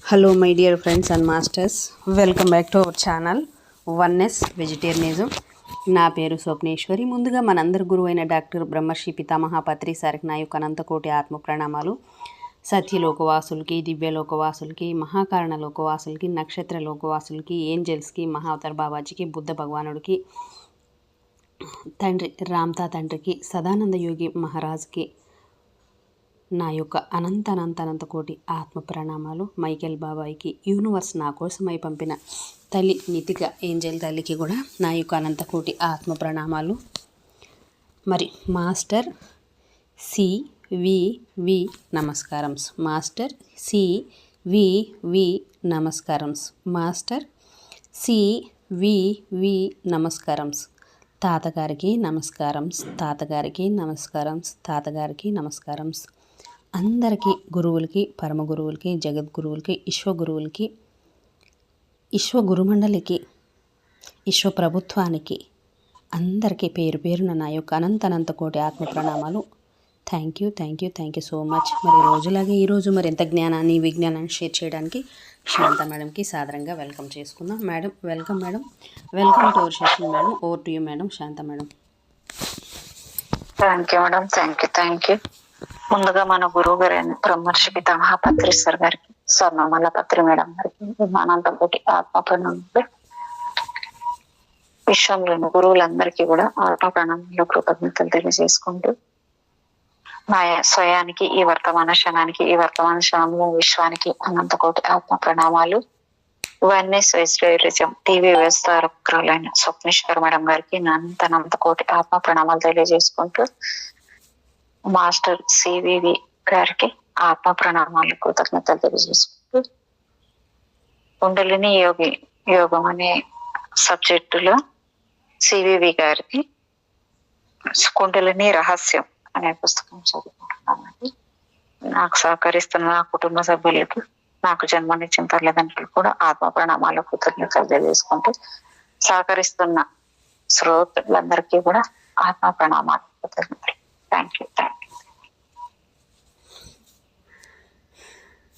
Hello my dear friends and masters, welcome back to our channel oneness vegetarianism. నా పేరు స్వప్నేశ్వరి. ముందుగా మనందరి గురువు అయిన డాక్టర్ బ్రహ్మర్షి పితామహ పత్రి సారికి నా యొక్క అనంతకోటి ఆత్మ ప్రణామాలు. సత్యలోకవాసులకి, దివ్యలోకవాసులకి, మహాకారణ లోకవాసులకి, నక్షత్ర లోకవాసులకి, ఏంజల్స్కి, మహావతార్ బాబాజీకి, బుద్ధ భగవానుడికి, తండ్రి రామ్తా తండ్రికి, సదానంద యోగి మహారాజ్కి నా యొక్క అనంత కోటి ఆత్మ ప్రణామాలు. మైకేల్ బాబాయికి, యూనివర్స్ నా కోసమై పంపిన తల్లి నితిక ఏంజల్ తల్లికి కూడా నా యొక్క అనంతకోటి ఆత్మ ప్రణామాలు. మరి మాస్టర్ సివివి నమస్కారంస్, మాస్టర్ సివివి నమస్కారంస్, మాస్టర్ సివివి నమస్కారంస్, తాతగారికి నమస్కారంస్, తాతగారికి నమస్కారంస్, తాతగారికి నమస్కారంస్. అందరికీ గురువులకి, పరమ గురువులకి, జగద్గురువులకి, విశ్వగురువులకి, విశ్వగురుమండలికి, విశ్వప్రభుత్వానికి అందరికీ పేరు పేరున నా యొక్క అనంత కోటి ఆత్మ ప్రణామాలు. Thank you so much. మరి రోజులాగే ఈరోజు మరింత జ్ఞానాన్ని, విజ్ఞానాన్ని షేర్ చేయడానికి శాంత మేడంకి సాదరంగా వెల్కమ్ చేసుకుందాం. Madam welcome welcome to our session madam. Over to you madam. Shanta madam. Thank you madam. Thank you. ముందుగా మన గురువు గారైన బ్రహ్మర్షి పితామహ పత్రి సార్ గారికి, స్వర్ణమాల పత్రి మేడం గారికి అనంతకోటి ఆత్మ ప్రణామాలు. విశ్వంలోని గురువులందరికీ కూడా ఆత్మ ప్రణామాలు, కృతజ్ఞతలు తెలియజేసుకుంటూ నా స్వయానికి, ఈ వర్తమాన క్షణంలో విశ్వానికి అనంతకోటి ఆత్మ ప్రణామాలు. ఇవన్నీ స్వైశ్వర్యం టీవీ వ్యవస్థాపకురాలైన స్వప్నేశ్వర్ మేడం గారికి నా అనంతకోటి ఆత్మ ప్రణామాలు తెలియజేసుకుంటూ, మాస్టర్ సివివి గారికి ఆత్మ ప్రణామాలు, కృతజ్ఞతలు తెలియజేసుకుంటూ, కుండలిని యోగం అనే సబ్జెక్టులో సివివి గారికి కుండలిని రహస్యం అనే పుస్తకం చదువుకుంటున్నానండి. నాకు సహకరిస్తున్న నా కుటుంబ సభ్యులకి, నాకు జన్మనిచ్చిన తల్లిదండ్రులు కూడా ఆత్మ ప్రణామాలు, కృతజ్ఞతలు తెలియజేసుకుంటూ, సహకరిస్తున్న శ్రోతలందరికీ కూడా ఆత్మ ప్రణామాలు, కృతజ్ఞతలు. Thank you.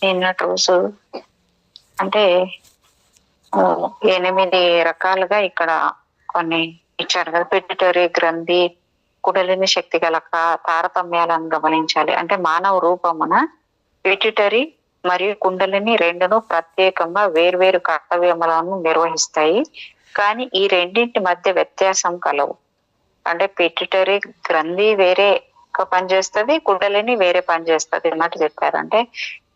నిన్నటి రోజు అంటే 8 రకాలుగా ఇక్కడ కొన్ని ఇచ్చారు కదా. పిట్యూటరీ గ్రంథి, కుడలిని శక్తి గల తారతమ్యాలను గమనించాలి. అంటే మానవ రూపమున పిట్యూటరీ మరియు కుండలిని రెండును ప్రత్యేకంగా వేర్వేరు కర్తవ్యములను నిర్వహిస్తాయి. కానీ ఈ రెండింటి మధ్య వ్యత్యాసం కలవు. అంటే పిట్యూటరీ గ్రంథి వేరే పనిచేస్తుంది, కుండలిని వేరే పనిచేస్తుంది అన్నట్టు చెప్పారు. అంటే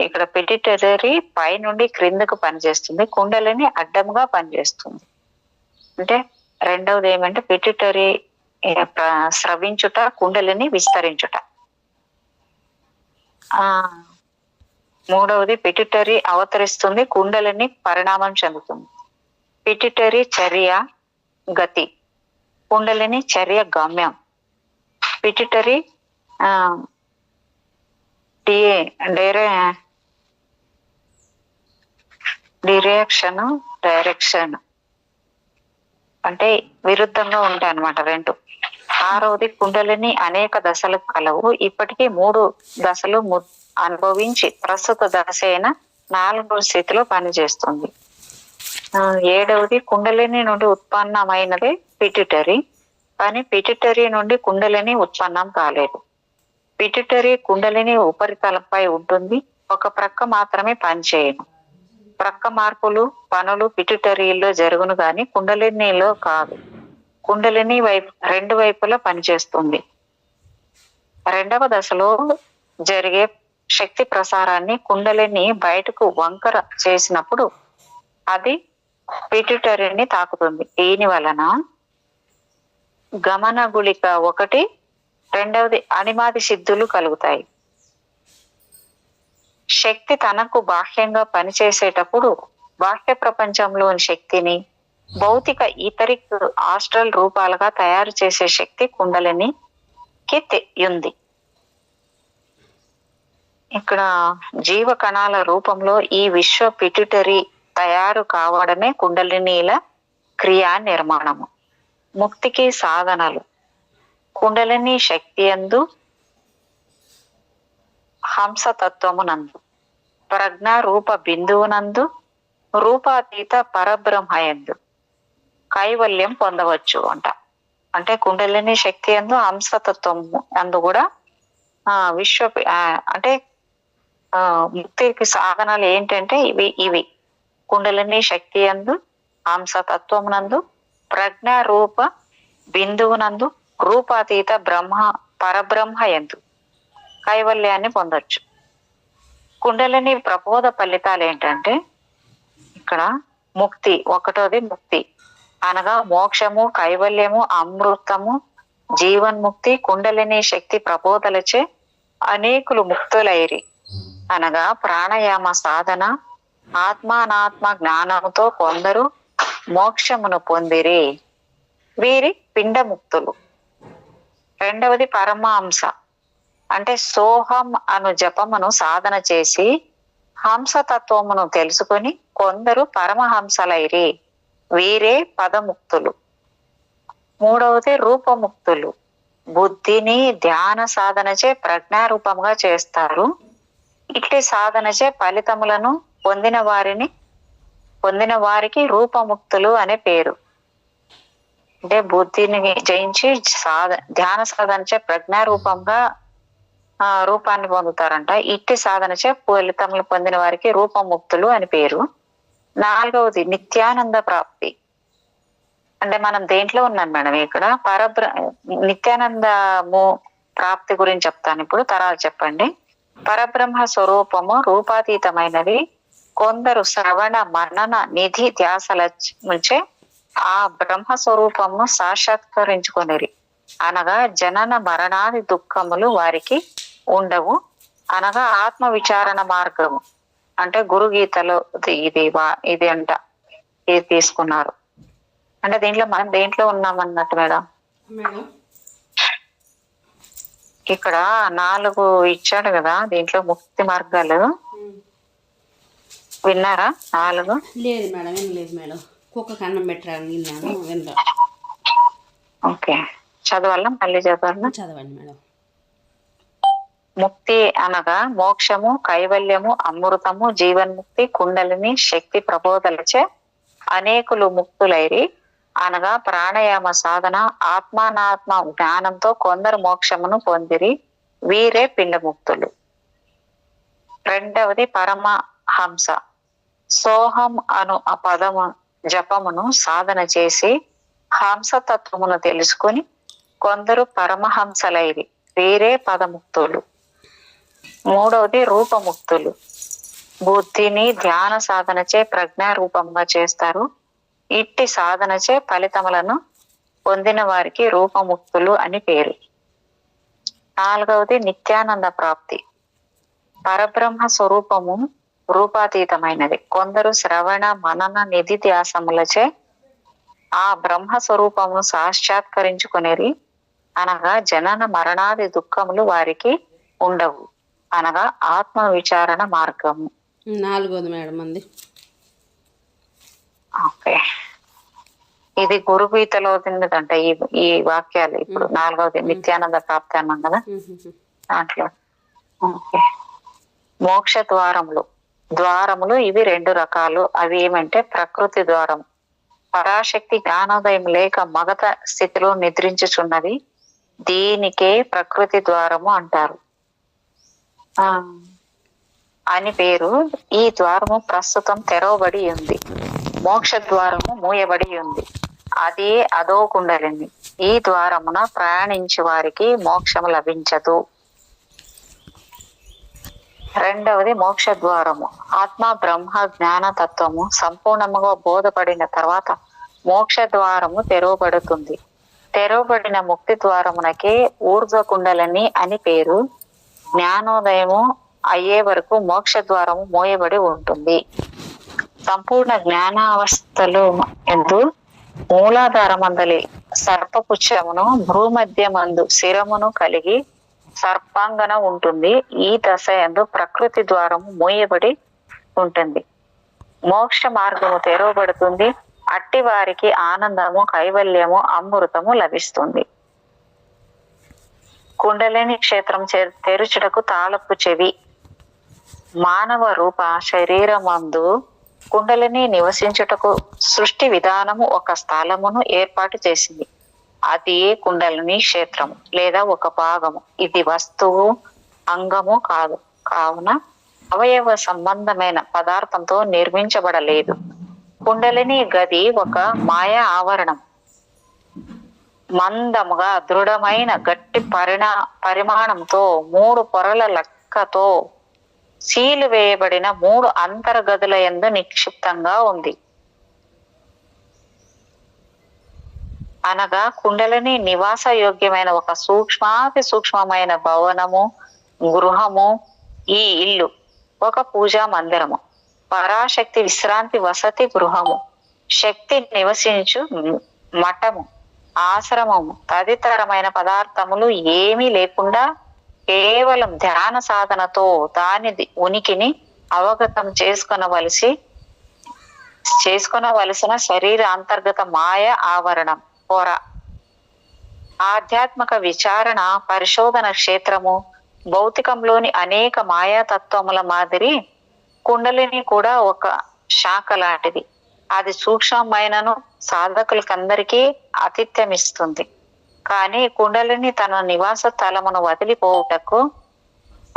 ఇక్కడ పిట్యూటరీ పై నుండి క్రిందకు పనిచేస్తుంది, కుండలిని అడ్డంగా పనిచేస్తుంది. అంటే రెండవది ఏమంటే పిట్యూటరీ స్రవించుట, కుండలిని విస్తరించుట. మూడవది పిట్యూటరీ అవతరిస్తుంది, కుండలిని పరిణామం చెందుతుంది. పిట్యూటరీ చర్య గతి, కుండలిని చర్య గమ్యం. పిట్యూటరీ డైరెక్షన్ అంటే విరుద్ధంగా ఉంటాయి అన్నమాట రెండు. ఆరవది కుండలిని అనేక దశలు కలవు. ఇప్పటికీ 3 దశలు అనుభవించి ప్రస్తుత దశ అయిన 4వ స్థితిలో పనిచేస్తుంది. 7వది కుండలిని నుండి ఉత్పన్నమైనది పిట్యూటరీ, కానీ పిట్యూటరీ నుండి కుండలిని ఉత్పన్నం కాలేదు. పిట్యూటరీ కుండలిని ఉపరితలంపై ఉంటుంది, ఒక ప్రక్క మాత్రమే పనిచేయను. ప్రక్క మార్పులు, పనులు పిట్యూటరీలో జరుగును కానీ కుండలినిలో కాదు. కుండలిని రెండు వైపులా పనిచేస్తుంది. 2వ దశలో జరిగే శక్తి ప్రసారాన్ని కుండలిని బయటకు వంకర చేసినప్పుడు అది పిట్యూటరీని తాకుతుంది. దీని వలన గమన గుళిక 1, 2వది అనిమాది సిద్ధులు కలుగుతాయి. శక్తి తనకు బాహ్యంగా పనిచేసేటప్పుడు బాహ్య ప్రపంచంలోని శక్తిని భౌతిక ఈథరిక్ ఆస్ట్రల్ రూపాలుగా తయారు చేసే శక్తి కుండలినికి ఉంది. ఇక్కడ జీవ కణాల రూపంలో ఈ విశ్వ పిట్యూటరీ తయారు కావడమే కుండలినీల క్రియా నిర్మాణము. ముక్తికి సాధనలు కుండలిని శక్తి యందు హంసతత్వమునందు ప్రజ్ఞ రూప బిందువునందు రూపాతీత పరబ్రహ్మయందు కైవల్యం పొందవచ్చు అంట. అంటే కుండలిని శక్తి అందు హంసతత్వం అందు కూడా విశ్వ అంటే ముక్తికి సాధనాలు ఏంటంటే ఇవి కుండలిని శక్తి అందు హంసతత్వమునందు ప్రజ్ఞ రూప బిందువునందు రూపాతీత పరబ్రహ్మ యందు కైవల్యాన్ని పొందొచ్చు. కుండలిని ప్రబోధ ఫలితాలు ఏంటంటే ఇక్కడ ముక్తి, ఒకటోది ముక్తి అనగా మోక్షము, కైవల్యము, అమృతము, జీవన్ముక్తి. కుండలిని శక్తి ప్రబోధలచే అనేకులు ముక్తులైరి అనగా ప్రాణాయామ సాధన, ఆత్మానాత్మ జ్ఞానముతో కొందరు మోక్షమును పొందిరి, వీరి పిండముక్తులు. రెండవది పరమహంస అంటే సోహం అను జపమును సాధన చేసి హంసతత్వమును తెలుసుకొని కొందరు పరమహంసలైరి, వీరే పదముక్తులు. మూడవది రూపముక్తులు. బుద్ధిని ధ్యాన సాధనచే ప్రజ్ఞారూపంగా చేస్తారు. ఇట్లి సాధనచే ఫలితములను పొందిన వారికి రూపముక్తులు అనే పేరు. అంటే బుద్ధిని జయించి ధ్యాన సాధనచే ప్రజ్ఞారూపంగా రూపాన్ని పొందుతారంట. ఇట్టి సాధనచే ఫలితములు పొందిన వారికి రూపముక్తులు అని పేరు. నాలుగవది నిత్యానంద ప్రాప్తి. అంటే మనం దేంట్లో ఉన్నాం మేడం ఇక్కడ నిత్యానందము ప్రాప్తి గురించి చెప్తాను ఇప్పుడు, తర్వాత చెప్పండి. పరబ్రహ్మ స్వరూపము రూపాతీతమైనది. కొందరు శ్రవణ మనన నిధి ధ్యాసలచే ఆ బ్రహ్మ స్వరూపమును సాక్షాత్కరించుకొనిరి అనగా జనన మరణాది దుఃఖములు వారికి ఉండవు అనగా ఆత్మ విచారణ మార్గము. అంటే గురు గీతలో ఇది అంట, ఇది తీసుకున్నారు. అంటే దీంట్లో మనం దేంట్లో ఉన్నామన్నట్టు మేడం. ఇక్కడ 4 ఇచ్చాడు కదా, దీంట్లో ముక్తి మార్గాలు విన్నారా? 4 లేదు మేడం, వినలేదు మేడం. కుక్క అన్నం పెట్టాను, విన్నాను, వినరా. ఓకే, చదవాలా? మళ్ళీ చదవాలా? చదవండి మేడం. ముక్తి అనగా మోక్షము, కైవల్యము, అమృతము, జీవన్ముక్తి. కుండలిని శక్తి ప్రబోధలచే అనేకులు ముక్తులైరి అనగా ప్రాణాయామ సాధన, ఆత్మానాత్మ జ్ఞానంతో కొందరు మోక్షమును పొందిరి, వీరే పిండముక్తులు. రెండవది పరమహంస. సోహం అను ఆ పదము జపమును సాధన చేసి హంసతత్వమును తెలుసుకుని కొందరు పరమహంసలైరి, వీరే పదముక్తులు. మూడవది రూపముక్తులు. బుద్ధిని ధ్యాన సాధనచే ప్రజ్ఞారూపంగా చేస్తారు. ఇట్టి సాధనచే ఫలితములను పొందిన వారికి రూపముక్తులు అని పేరు. నాలుగవది నిత్యానంద ప్రాప్తి. పరబ్రహ్మ స్వరూపము రూపాతీతమైనది. కొందరు శ్రవణ మనన నిధి ధ్యాసములచే ఆ బ్రహ్మ స్వరూపమును సాక్షాత్కరించుకునేది అనగా జనన మరణాది దుఃఖములు వారికి ఉండవు అనగా ఆత్మ విచారణ మార్గము. 4వది మేడం అంది. ఓకే, ఇది గురు గీతలో తిన్నదంట ఈ వాక్యాలు. ఇప్పుడు 4వది నిత్యానంద ప్రాప్తి అన్నాం కదా దాంట్లో. ఓకే, మోక్ష ద్వారములు ఇవి 2 రకాలు. అవి ఏమంటే ప్రకృతి ద్వారం. పరాశక్తి జ్ఞానోదయం లేక మగత స్థితిలో నిద్రించుచున్నది, దీనికే ప్రకృతి ద్వారము అంటారు అని పేరు. ఈ ద్వారము ప్రస్తుతం తెరవబడి ఉంది. మోక్ష ద్వారము మూయబడి ఉంది, అది అదో కుండలిని. ఈ ద్వారమున ప్రయాణించే వారికి మోక్షము లభించదు. రెండవది మోక్ష ద్వారము. ఆత్మ బ్రహ్మ జ్ఞాన తత్వము సంపూర్ణముగా బోధపడిన తర్వాత మోక్ష ద్వారము తెరవబడుతుంది. తెరవబడిన ముక్తి ద్వారమునకే ఊర్ధ్వ కుండలిని అని పేరు. జ్ఞానోదయము అయ్యే వరకు మోక్ష ద్వారము మోయబడి ఉంటుంది. సంపూర్ణ జ్ఞానావస్థలు ఎందు మూలాధారమందలి సర్పపుచ్చమును భూమధ్యమందు శిరమును కలిగి సర్పాంగన ఉంటుంది. ఈ దశ యందు ప్రకృతి ద్వారము మూయబడి ఉంటుంది. మోక్ష మార్గము తెరవబడుతుంది. అట్టి వారికి ఆనందము, కైవల్యము, అమృతము లభిస్తుంది. కుండలిని క్షేత్రం తెరుచుటకు తాళపు చెవి. మానవ రూప శరీరమందు కుండలిని నివసించుటకు సృష్టి విధానము ఒక స్థలమును ఏర్పాటు చేసింది. అది కుండలిని క్షేత్రము లేదా ఒక భాగము. ఇది వస్తువు, అంగము కాదు. కావున అవయవ సంబంధమైన పదార్థంతో నిర్మించబడలేదు. కుండలిని గది ఒక మాయా ఆవరణం. మందముగా దృఢమైన గట్టి పరిమాణంతో 3 పొరల లెక్కతో సీలు వేయబడిన 3 అంతర్గదుల యందు నిక్షిప్తంగా ఉంది. అనగా కుండలిని నివాస యోగ్యమైన ఒక సూక్ష్మాతి సూక్ష్మమైన భవనము, గృహము ఈ ఇల్లు. ఒక పూజా మందిరము, పరాశక్తి విశ్రాంతి వసతి గృహము, శక్తి నివసించు మఠము, ఆశ్రమము తదితరమైన పదార్థములు ఏమీ లేకుండా కేవలం ధ్యాన సాధనతో దాని ఉనికిని అవగతం చేసుకొనవలసిన శరీర అంతర్గత మాయ ఆవరణం పొర. ఆధ్యాత్మిక విచారణ పరిశోధన క్షేత్రము. భౌతికంలోని అనేక మాయాతత్వముల మాదిరి కుండలిని కూడా ఒక శాఖ లాంటిది. అది సూక్ష్మమైనను సాధకులకందరికీ ఆతిథ్యమిస్తుంది. కానీ కుండలిని తన నివాస స్థలమును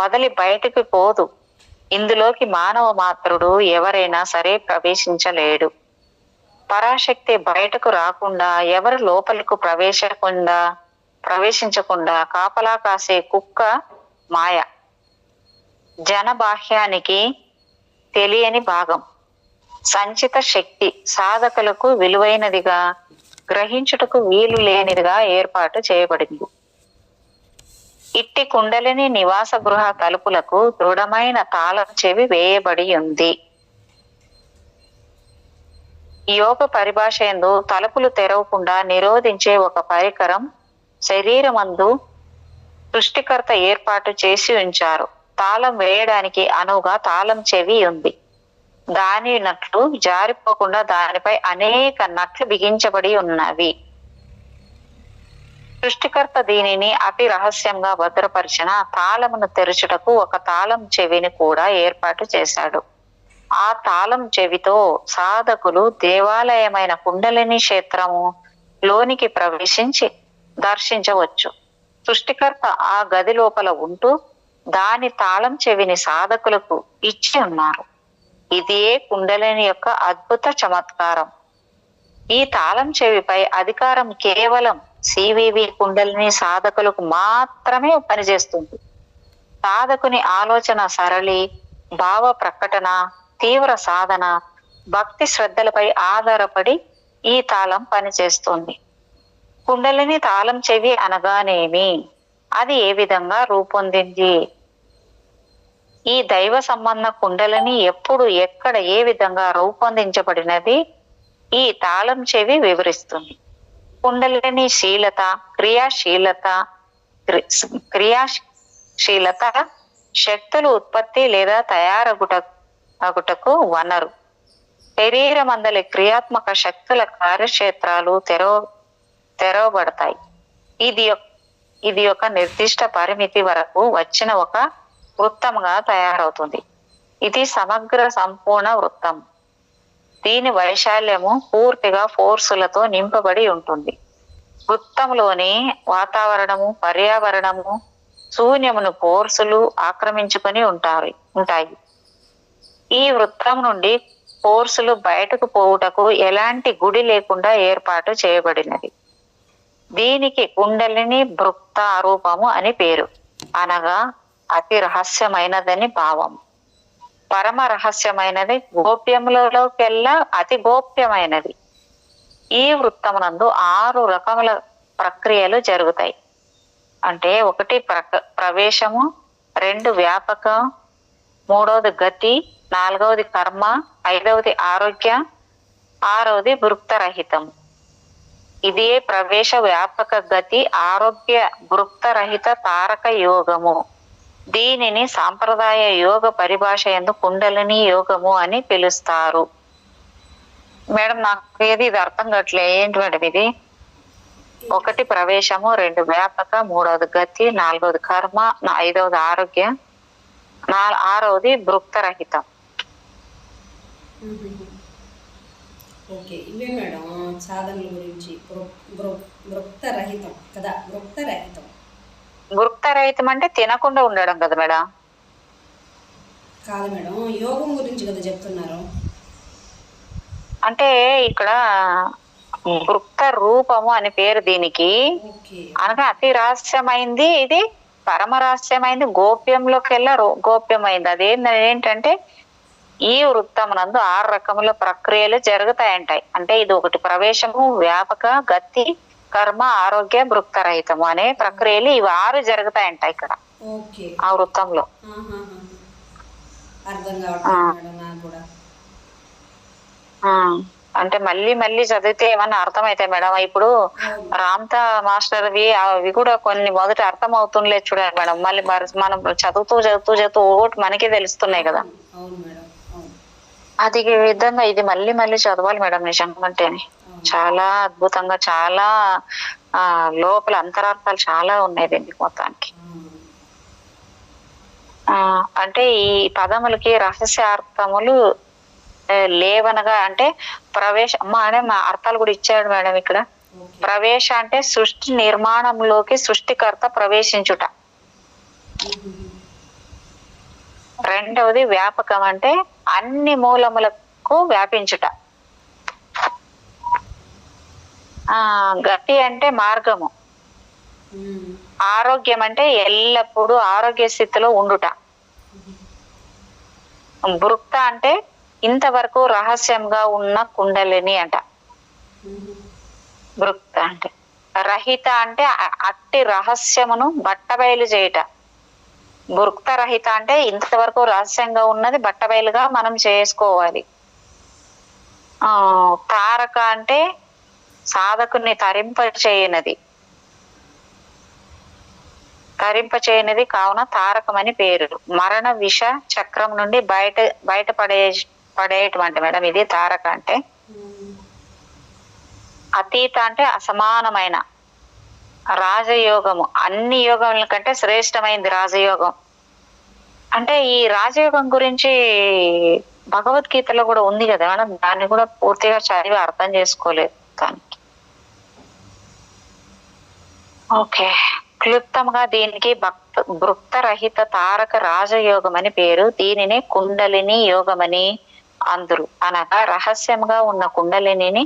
వదిలి బయటికి పోదు. ఇందులోకి మానవ మాత్రుడు ఎవరైనా సరే ప్రవేశించలేడు. పరాశక్తి బయటకు రాకుండా, ఎవరు లోపలకు ప్రవేశించకుండా కాపలా కాసే కుక్క మాయ. జనబాహ్యానికి తెలియని భాగం. సంచిత శక్తి సాధకులకు విలువైనదిగా, గ్రహించుటకు వీలు లేనిదిగా ఏర్పాటు చేయబడింది. ఇట్టి కుండలిని నివాస గృహ తలుపులకు దృఢమైన తాళం చెవి వేయబడి ఉంది. యోగ పరిభాష యందు తలుపులు తెరవకుండా నిరోధించే ఒక పరికరం శరీరమందు సృష్టికర్త ఏర్పాటు చేసి ఉంచారు. తాళం వేయడానికి అనువుగా తాళం చెవి ఉంది. దాని నట్లు జారిపోకుండా దానిపై అనేక నట్లు బిగించబడి ఉన్నవి. సృష్టికర్త దీనిని అతి రహస్యంగా భద్రపరిచిన తాళమును తెరచుటకు ఒక తాళం చెవిని కూడా ఏర్పాటు చేశాడు. ఆ తాళం చెవితో సాధకులు దేవాలయమైన కుండలిని క్షేత్రము లోనికి ప్రవేశించి దర్శించవచ్చు. సృష్టికర్త ఆ గది లోపల ఉంటూ దాని తాళం చెవిని సాధకులకు ఇచ్చి ఉన్నారు. ఇదే కుండలిని యొక్క అద్భుత చమత్కారం. ఈ తాళం చెవిపై అధికారం కేవలం సివివి కుండలిని సాధకులకు మాత్రమే పనిచేస్తుంది. సాధకుని ఆలోచన సరళి, భావ ప్రకటన, తీవ్ర సాధన, భక్తి శ్రద్ధలపై ఆధారపడి ఈ తాళం పనిచేస్తుంది. కుండలిని తాళం చెవి అనగానేమి? అది ఏ విధంగా రూపొందింది? ఈ దైవ సంబంధ కుండలిని ఎప్పుడు, ఎక్కడ, ఏ విధంగా రూపొందించబడినది ఈ తాళం చెవి వివరిస్తుంది. కుండలిని క్రియాశీలత శక్తులు ఉత్పత్తి లేదా తయారగుటకు వనరు. శరీరమందలి క్రియాత్మక శక్తుల కార్యక్షేత్రాలు తెరవబడతాయి. ఇది ఒక నిర్దిష్ట పరిమితి వరకు వచ్చిన ఒక వృత్తంగా తయారవుతుంది. ఇది సమగ్ర సంపూర్ణ వృత్తం. దీని వైశాల్యము పూర్తిగా ఫోర్సులతో నింపబడి ఉంటుంది. వృత్తంలోని వాతావరణము, పర్యావరణము, శూన్యమును ఫోర్సులు ఆక్రమించుకొని ఉంటాయి. ఈ వృత్తం నుండి ఫోర్సులు బయటకు పోవుటకు ఎలాంటి గుడి లేకుండా ఏర్పాటు చేయబడినది. దీనికి కుండలిని భృక్త రూపము అని పేరు. అనగా అతి రహస్యమైనదని భావం. పరమ రహస్యమైనది, గోప్యములలోకెల్లా అతి గోప్యమైనది. ఈ వృత్తమునందు 6 రకముల ప్రక్రియలు జరుగుతాయి. అంటే 1 ప్రవేశము, 2 వ్యాపకం, 3వది గతి, 4వది కర్మ, 5వది ఆరోగ్య, 6వది భృక్తరహితం. ఇదే ప్రవేశ, వ్యాపక, గతి, ఆరోగ్య, భృక్తరహిత తారక యోగము. దీనిని సాంప్రదాయ యోగ పరిభాష యందు కుండలిని యోగము అని పిలుస్తారు. మేడం, నాకు ఇది అర్థం కావట్లే. ఏంటి మేడం ఇది? 1 ప్రవేశము, 2 వ్యాపక, 3వది గతి, 4వది కర్మ, 5వది ఆరోగ్య, ఆరవది భృక్తరహితం. ఓకే, ఇవే మేడం సాధనల గురించి. వృక్తరహితం కదా, వృక్తరహితం. భృక్తరహితం అంటే తినకుండా ఉండడం కదా మేడం? కాదు మేడం, యోగం గురించి కదా చెప్తున్నారు. అంటే ఇక్కడ భృక్త రూపము అని పేరు దీనికి. అనగా అతి రహస్యమైంది, ఇది పరమ రహస్యమైంది, గోప్యంలోకెల్లా గోప్యమైంది. ఏంటంటే ఈ వృత్తమునందు 6 రకముల ప్రక్రియలు జరుగుతాయంటాయి. అంటే ఇది ఒకటి ప్రవేశము, వ్యాపక, గతి, కర్మ, ఆరోగ్య, భృక్తరహితము అనే ప్రక్రియలు ఇవి 6 జరుగుతాయంట ఇక్కడ ఆ వృత్తంలో. అంటే మళ్ళీ మళ్ళీ చదివితే ఏమన్నా అర్థమైతాయి మేడం. ఇప్పుడు రామ్తా మాస్టర్వి అవి కూడా కొన్ని మొదట అర్థం అవుతుండలే చూడండి మేడం. మళ్ళీ మనం చదువుతూ ఒకటి మనకే తెలుస్తున్నాయి కదా. అది విధంగా ఇది మళ్ళీ మళ్ళీ చదవాలి మేడం నిజంగా. అంటేనే చాలా అద్భుతంగా, చాలా లోపల అంతరార్థాలు చాలా ఉన్నాయి దీనికి మొత్తానికి. అంటే ఈ పదములకి రహస్యార్థములు లేవనగా, అంటే ప్రవేశ అనే అర్థాలు కూడా ఇచ్చాడు మేడం ఇక్కడ. ప్రవేశ అంటే సృష్టి నిర్మాణంలోకి సృష్టికర్త ప్రవేశించుట. రెండవది వ్యాపకం అంటే అన్ని మూలములకు వ్యాపించుట. గతి అంటే మార్గము. ఆరోగ్యం అంటే ఎల్లప్పుడూ ఆరోగ్య స్థితిలో ఉండుట. భృక్త అంటే ఇంతవరకు రహస్యంగా ఉన్న కుండలిని అంట. భృక్త అంటే రహిత అంటే అట్టి రహస్యమును బట్టబయలు చేయుట. భృక్త రహిత అంటే ఇంతవరకు రహస్యంగా ఉన్నది బట్టబయలుగా మనం చేసుకోవాలి. తారక అంటే సాధకుని తరింపచేయనది కావున తారకమని పేరు. మరణ విష చక్రం నుండి బయటపడేటువంటి మేడం ఇది తారక అంటే. అతీత అంటే అసమానమైన. రాజయోగము అన్ని యోగముల కంటే శ్రేష్టమైంది రాజయోగం. అంటే ఈ రాజయోగం గురించి భగవద్గీతలో కూడా ఉంది కదా మేడం. దాన్ని కూడా పూర్తిగా చదివి అర్థం చేసుకోలేదు దానికి. ఓకే, క్లుప్తంగా దీనికి భృక్తరహిత తారక రాజయోగం అని పేరు. దీనినే కుండలిని యోగమని అందురు. అనగా రహస్యంగా ఉన్న కుండలిని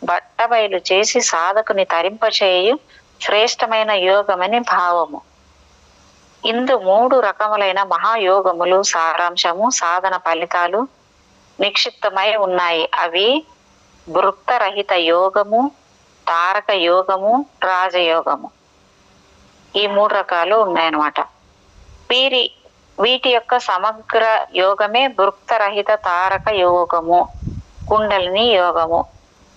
బట్టబయలు చేసి సాధకుని తరింపచేయు శ్రేష్టమైన యోగమని భావము. ఇందు 3 రకములైన మహాయోగములు సారాంశము, సాధన ఫలితాలు నిక్షిప్తమై ఉన్నాయి. అవి భృక్తరహిత యోగము, తారక యోగము, రాజయోగము. ఈ 3 రకాలు ఉన్నాయన్నమాట. వీటి యొక్క సమగ్ర యోగమే భృక్తరహిత తారక యోగము, కుండలిని యోగము.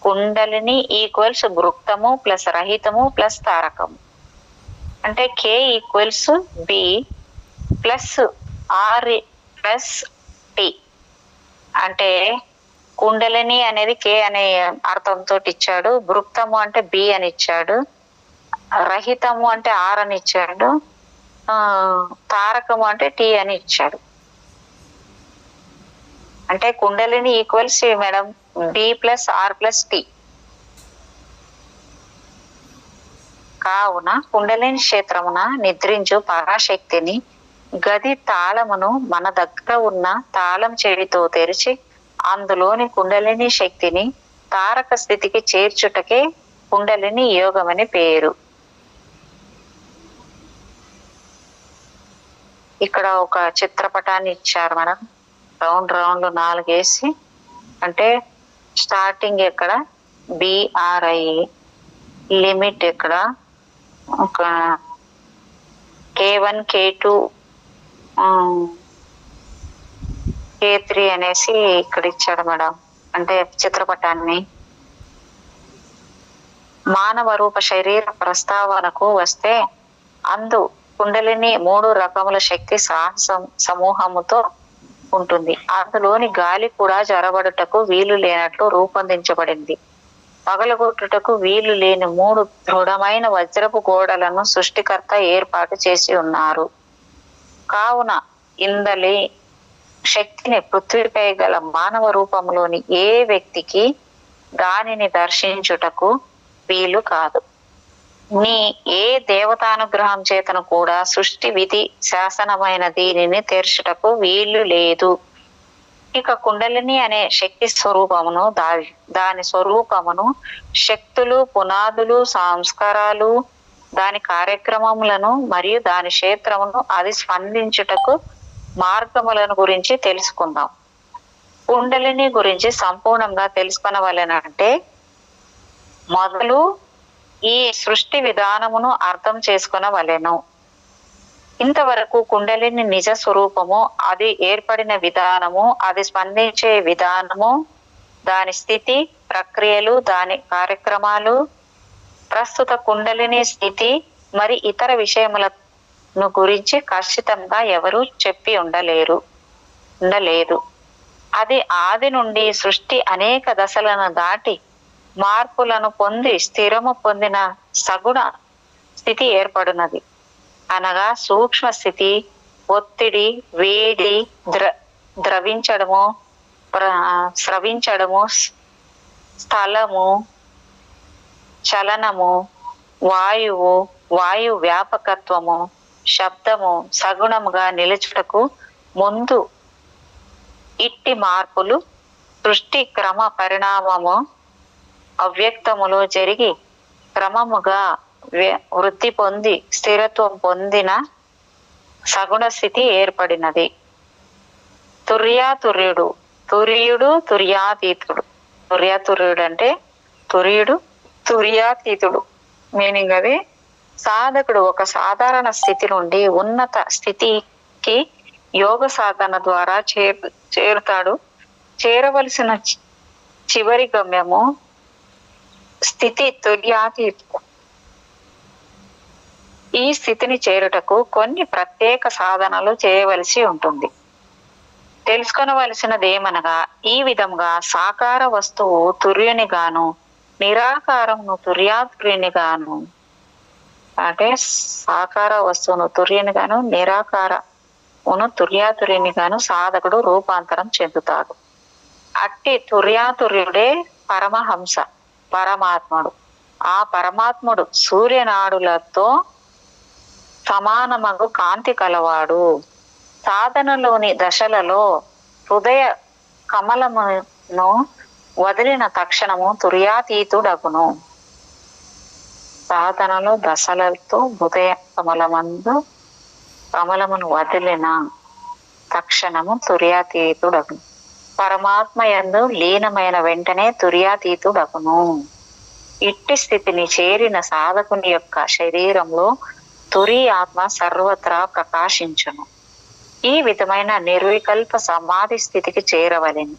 కుండలిని ఈక్వల్స్ భృక్తము ప్లస్ రహితము ప్లస్ తారకము. అంటే K equals B plus R plus T. అంటే కుండలిని అనేది K అనే అర్థంతో ఇచ్చాడు, భృక్తము అంటే B అని ఇచ్చాడు, రహితము అంటే R అని ఇచ్చాడు, తారకము అంటే T అని ఇచ్చాడు. అంటే kundalini equals madam B plus R plus T. కావున కుండలిని క్షేత్రమున నిద్రించు పరాశక్తిని గది తాళమును మన దగ్గర ఉన్న తాళం చెవితో తెరిచి అందులోని కుండలిని శక్తిని తారక స్థితికి చేర్చుటకే కుండలిని యోగం అని పేరు. ఇక్కడ ఒక చిత్రపటాన్ని ఇచ్చారు మనం. రౌండ్ 4 వేసి, అంటే స్టార్టింగ్ ఎక్కడ BRI, లిమిట్ ఎక్కడ ఒక K1, K2, K3 అనేసి ఇక్కడ ఇచ్చాడు మేడం. అంటే చిత్రపటాన్ని. మానవ రూప శరీర ప్రస్తావనకు వస్తే అందు కుండలిని 3 రకముల శక్తి సమూహముతో ఉంటుంది. అందులోని గాలి కూడా జరబడుటకు వీలు లేనట్లు రూపొందించబడింది. పగలగొట్టుటకు వీలు లేని 3 దృఢమైన వజ్రపు గోడలను సృష్టికర్త ఏర్పాటు చేసి ఉన్నారు. కావున ఇందలి శక్తిని పృథ్వీపై గల మానవ రూపంలోని ఏ వ్యక్తికి దానిని దర్శించుటకు వీలు కాదు. నీ ఏ దేవతానుగ్రహం చేతను కూడా సృష్టి విధి శాసనమైన దీనిని తెరచుటకు వీలు లేదు. ఇక కుండలిని అనే శక్తి స్వరూపమును దాని స్వరూపమును, శక్తులు, పునాదులు, సంస్కారాలు, దాని కార్యక్రమములను మరియు దాని క్షేత్రమును అది స్పందించుటకు మార్గములను గురించి తెలుసుకుందాం. కుండలిని గురించి సంపూర్ణంగా తెలుసుకొనవలెనంటే మొదలు ఈ సృష్టి విధానమును అర్థం చేసుకొనవలెను. ఇంతవరకు కుండలిని నిజ స్వరూపము, అది ఏర్పడిన విధానము, అది స్పందించే విధానము, దాని స్థితి, ప్రక్రియలు, దాని కార్యక్రమాలు, ప్రస్తుత కుండలిని స్థితి మరి ఇతర విషయములను గురించి ఖచ్చితంగా ఎవరు చెప్పి ఉండలేదు. అది ఆది నుండి సృష్టి అనేక దశలను దాటి మార్పులను పొంది స్థిరము పొందిన సగుణ స్థితి ఏర్పడినది. అనగా సూక్ష్మ స్థితి, ఒత్తిడి, వేడి, ద్రవించడము, స్రవించడము, స్థలము, చలనము, వాయు వ్యాపకత్వము, శబ్దము సగుణముగా నిలుచుటకు ముందు ఇట్టి మార్పులు సృష్టి క్రమ పరిణామము అవ్యక్తములో జరిగి క్రమముగా వృద్ధి పొంది స్థిరత్వం పొందిన సగుణ స్థితి ఏర్పడినది. తుర్యాతుర్యుడు, తుర్యాతీతుడు. తుర్యాతుర్యుడు అంటే తుర్యాతీతుడు మీనింగ్ అది. సాధకుడు ఒక సాధారణ స్థితి నుండి ఉన్నత స్థితికి యోగ సాధన ద్వారా చేరుతాడు. చేరవలసిన చివరి గమ్యము స్థితి తుర్యాతీతుడు. ఈ స్థితిని చేరుటకు కొన్ని ప్రత్యేక సాధనలు చేయవలసి ఉంటుంది. తెలుసుకొనవలసినది ఏమనగా, ఈ విధంగా సాకార వస్తువు తుర్యుని గాను, నిరాకారమును తుర్యాతుర్యుని గాను, అంటే సాకార వస్తువును తుర్యుని గాను, నిరాకారమును తుర్యాతుర్యుని గాను సాధకుడు రూపాంతరం చెందుతాడు. అట్టి తుర్యాతుర్యుడే పరమహంస, పరమాత్ముడు. ఆ పరమాత్ముడు సూర్యనాడులతో సమానమగు కాంతి కలవాడు. సాధనలోని దశలలో హృదయ కమలమును వదిలిన తక్షణము తుర్యాతీతుడగును. సాధనలో దశలతో హృదయ కమలమును వదిలిన తక్షణము తుర్యాతీతుడగును. పరమాత్మ యందు లీనమైన వెంటనే తుర్యాతీతుడగును. ఇట్టి స్థితిని చేరిన సాధకుని యొక్క శరీరంలో తురి ఆత్మ సర్వత్రా ప్రకాశించును. ఈ విధమైన నిర్వికల్ప సమాధి స్థితికి చేరవలెను.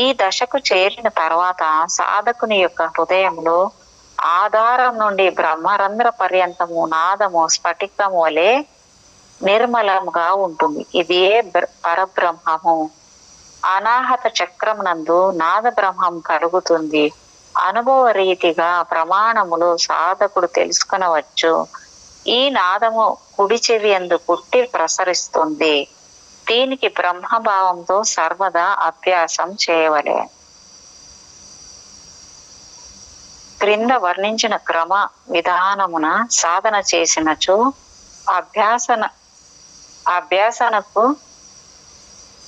ఈ దశకు చేరిన తర్వాత సాధకుని యొక్క హృదయంలో ఆధారం నుండి బ్రహ్మరంధ్ర పర్యంతము నాదము స్ఫటికము వలె నిర్మలముగా ఉంటుంది. ఇదే పరబ్రహ్మము. అనాహత చక్రం నందు నాద బ్రహ్మం కలుగుతుంది. అనుభవ రీతిగా ప్రమాణములు సాధకుడు తెలుసుకొనవచ్చు. ఈ నాదము కుడి చెవి యందు పుట్టి ప్రసరిస్తుంది. దీనికి బ్రహ్మభావంతో సర్వదా అభ్యాసం చేయవలే. క్రింద వర్ణించిన క్రమ విధానమున సాధన చేసినచో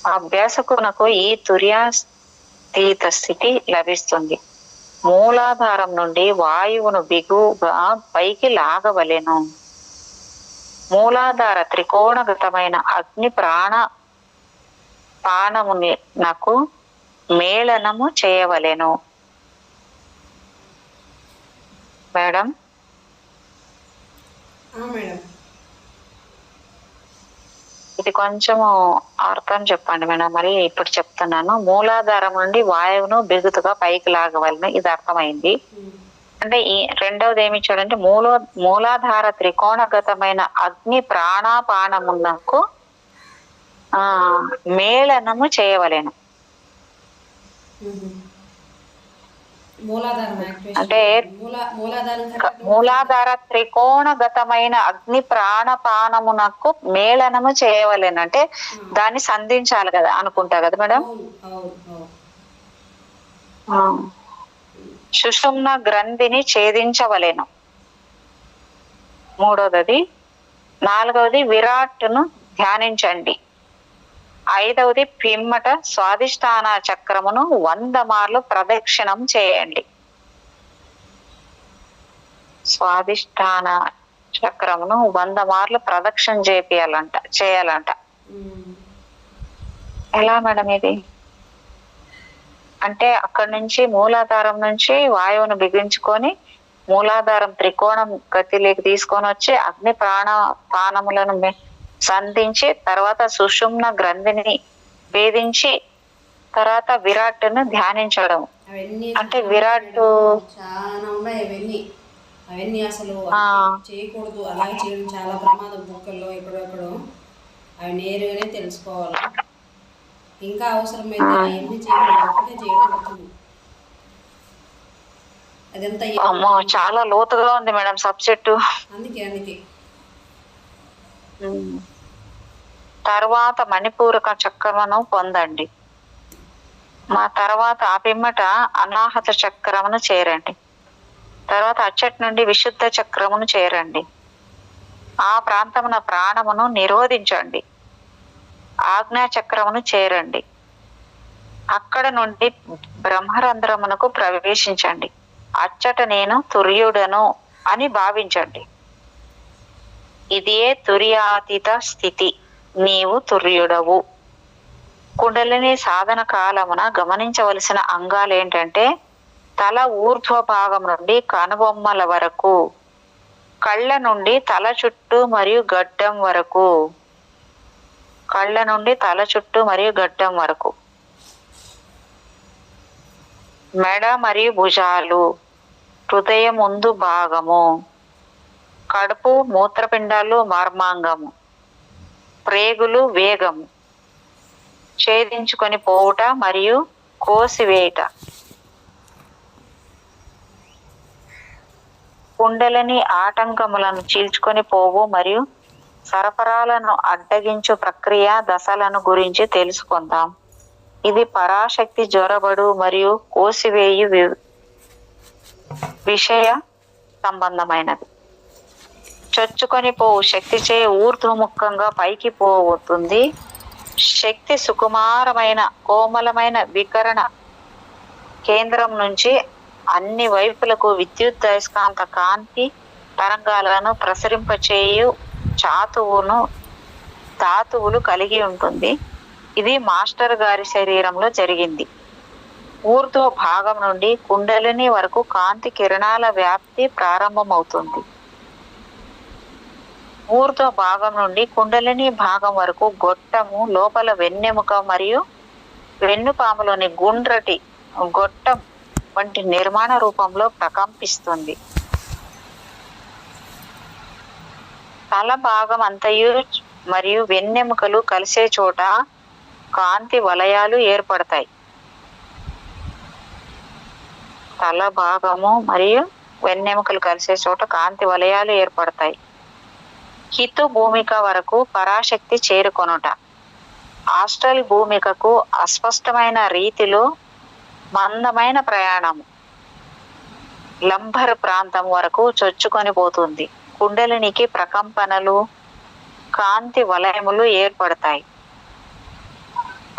అభ్యాసకునకు ఈ తుర్యాతీత స్థితి లభిస్తుంది. మూలాధారం నుండి వాయువును బిగువుగా పైకి లాగవలెను. మూలాధార త్రికోణగతమైన అగ్ని ప్రాణమునకు మేళనము చేయవలెను. మేడం ఇది కొంచెము అర్థం చెప్పండి మేడం. మరి ఇప్పుడు చెప్తున్నాను. మూలాధారం నుండి వాయువును బిగుతుగా పైకి లాగవలను, ఇది అర్థమైంది. అంటే ఈ రెండవది ఏమి ఇచ్చాడంటే మూలాధార త్రికోణగతమైన అగ్ని ప్రాణాపానమునకు మేళనము చేయవలెను. మూలాధారం యాక్టివేషన్ అంటే మూలాధారం మూలాధార త్రికోణగతమైన అగ్ని ప్రాణపానమునకు మేళనము చేయవలెను. అంటే దాన్ని సంధించాలి కదా అనుకుంటా కదా మేడం. సుషుమ్న గ్రంథిని ఛేదించవలెను. మూడవది. నాలుగవది విరాట్ను ధ్యానించండి. ఐదవది పిమ్మట స్వాదిష్టాన చక్రమును 100 మార్లు ప్రదక్షిణం చేయండి. స్వాదిష్టాన చక్రమును 100 మార్లు ప్రదక్షిణ చేయాలంట. ఎలా మేడం ఇది? అంటే అక్కడి నుంచి మూలాధారం నుంచి వాయువును బిగించుకొని మూలాధారం త్రికోణం గతిలోకి తీసుకొని వచ్చి అగ్ని ప్రాణ పానములను సంధించి తర్వాత సుషుమ్న గ్రంథిని భేదించి తర్వాత విరాట్ను ధ్యానించడం. అంటే విరాట్ చాలా ఉన్నాయి. అవన్నీ అసలు చేయకూడదు. అలా చేయడం చాలా ప్రమాదం. బుక్కల్లో ఎక్కడెక్కడో అవి నేరుగానే తెలుసుకోవాలి. ఇంకా అవసరమైతే అవన్నీ చేయడం. అదంతా చాలా లోతుగా ఉంది మేడం సబ్జెక్టు. అందుకే తర్వాత మణిపూరక చక్రమును పొందండి. మా తర్వాత ఆ పిమ్మట అనాహత చక్రమును చేరండి. తర్వాత అచ్చటి నుండి విశుద్ధ చక్రమును చేరండి. ఆ ప్రాంతమున ప్రాణమును నిరోధించండి. ఆజ్ఞా చక్రమును చేరండి. అక్కడ నుండి బ్రహ్మరంధ్రమునకు ప్రవేశించండి. అచ్చట నేను తుర్యుడను అని భావించండి. ఇదే తుర్యాతీత స్థితి. నీవు తుర్యుడవు. కుండలిని సాధన కాలమున గమనించవలసిన అంగాలు ఏంటంటే తల ఊర్ధ్వ భాగం నుండి కనుబొమ్మల వరకు, కళ్ళ నుండి తల చుట్టూ మరియు గడ్డం వరకు, కళ్ళ నుండి తల చుట్టూ మరియు గడ్డం వరకు, మెడ మరియు భుజాలు, హృదయం ముందు భాగము, కడుపు, మూత్రపిండాలు, మర్మాంగము, ప్రేగులు, వేగము, ఛేదించుకొని పోవుట మరియు కోసివేయుట, కుండలని ఆటంకములను చీల్చుకొని పోవు మరియు సరఫరాలను అడ్డగించు ప్రక్రియ దశలను గురించి తెలుసుకుందాం. ఇది పరాశక్తి జ్వరబడు మరియు కోసివేయు విషయ సంబంధమైనది. చొచ్చుకొని పోవు శక్తి చే ఊర్ధ్వముఖంగా పైకి పోతుంది. శక్తి సుకుమారమైన కోమలమైన వికరణ కేంద్రం నుంచి అన్ని వైపులకు విద్యుదయస్కాంత కాంతి తరంగాలను ప్రసరింపచేయు ధాతువులు కలిగి ఉంటుంది. ఇది మాస్టర్ గారి శరీరంలో జరిగింది. ఊర్ధ్వ భాగం నుండి కుండలిని వరకు కాంతి కిరణాల వ్యాప్తి ప్రారంభమవుతుంది. ఊర్ధ్వ భాగం నుండి కుండలిని భాగం వరకు గొట్టము లోపల వెన్నెముక మరియు వెన్నుపాములోని గుండ్రటి గొట్టం వంటి నిర్మాణ రూపంలో ప్రకంపిస్తుంది. తల భాగం అంతయు మరియు వెన్నెముకలు కలిసే చోట కాంతి వలయాలు ఏర్పడతాయి. తల భాగము మరియు వెన్నెముకలు కలిసే చోట కాంతి వలయాలు ఏర్పడతాయి. హితు భూమిక వరకు పరాశక్తి చేరుకొనుట. ఆస్ట్రల్ భూమికకు అస్పష్టమైన రీతిలో మందమైన ప్రయాణము లంబర్ ప్రాంతం వరకు చొచ్చుకొని పోతుంది. కుండలినికి ప్రకంపనలు, కాంతి వలయములు ఏర్పడతాయి.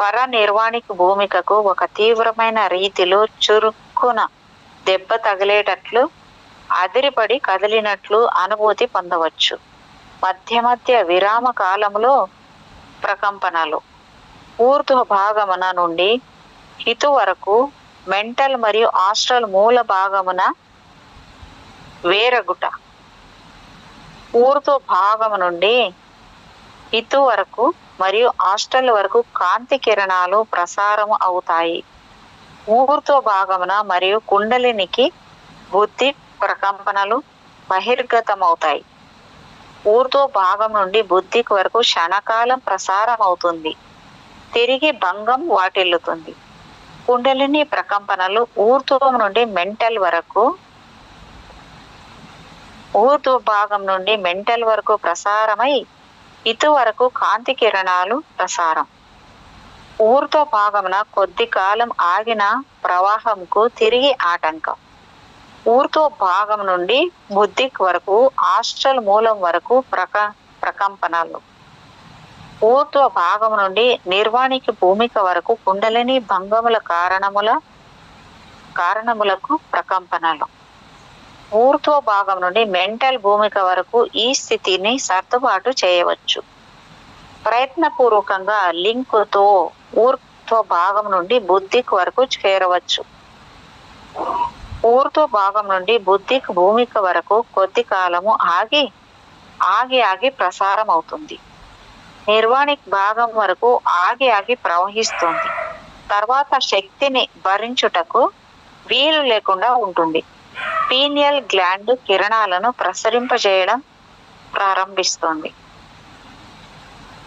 పరనిర్వాణిక భూమికకు ఒక తీవ్రమైన రీతిలో చురుక్కున దెబ్బ తగిలేటట్లు అదిరిపడి కదిలినట్లు అనుభూతి పొందవచ్చు. మధ్య మధ్య విరామ కాలంలో ప్రకంపనలు. ఊర్ధ్వ భాగమున నుండి హితు వరకు మెంటల్ మరియు ఆస్ట్రల్ మూల భాగమున వేరగుట. ఊర్ధ్వ భాగము నుండి హితు వరకు మరియు ఆస్ట్రల్ వరకు కాంతి కిరణాలు ప్రసారం అవుతాయి. ఊర్ధ్వ భాగమున మరియు కుండలినికి బుద్ధి ప్రకంపనలు బహిర్గతమవుతాయి. ఊర్ధ్వ భాగం నుండి బుద్ధికి వరకు క్షణకాలం ప్రసారం అవుతుంది. తిరిగి భంగం వాటిల్లుతుంది. కుండలిని ప్రకంపనలు ఊర్ధ్వం నుండి మెంటల్ వరకు, ఊర్ధ్వ భాగం నుండి మెంటల్ వరకు ప్రసారమై ఇటు వరకు కాంతి కిరణాలు ప్రసారం. ఊర్ధ్వ భాగమున కొద్ది కాలం ఆగిన ప్రవాహంకు తిరిగి ఆటంకం. ఊర్ధ్వ భాగం నుండి బుద్ధి వరకు ఆస్ట్రల్ మూలం వరకు ప్రకంపనలు. ఊర్ధ్వ భాగం నుండి నిర్వాణికి భూమిక వరకు కుండలిని భంగముల కారణములకు ప్రకంపనలు. ఊర్ధ్వ భాగం నుండి మెంటల్ భూమిక వరకు ఈ స్థితిని సర్దుబాటు చేయవచ్చు. ప్రయత్నపూర్వకంగా లింకుతో ఊర్ధ్వ భాగం నుండి బుద్ధికి వరకు చేరవచ్చు. ఊర్ధ్వ భాగం నుండి బుద్ధికి భూమిక వరకు కొద్ది కాలము ఆగి ప్రసారం అవుతుంది. నిర్వాణిక్ భాగం వరకు ఆగి ప్రవహిస్తుంది. తర్వాత శక్తిని భరించుటకు వీలు లేకుండా ఉంటుంది. పీనియల్ గ్లాండ్ కిరణాలను ప్రసరింపజేయడం ప్రారంభిస్తుంది.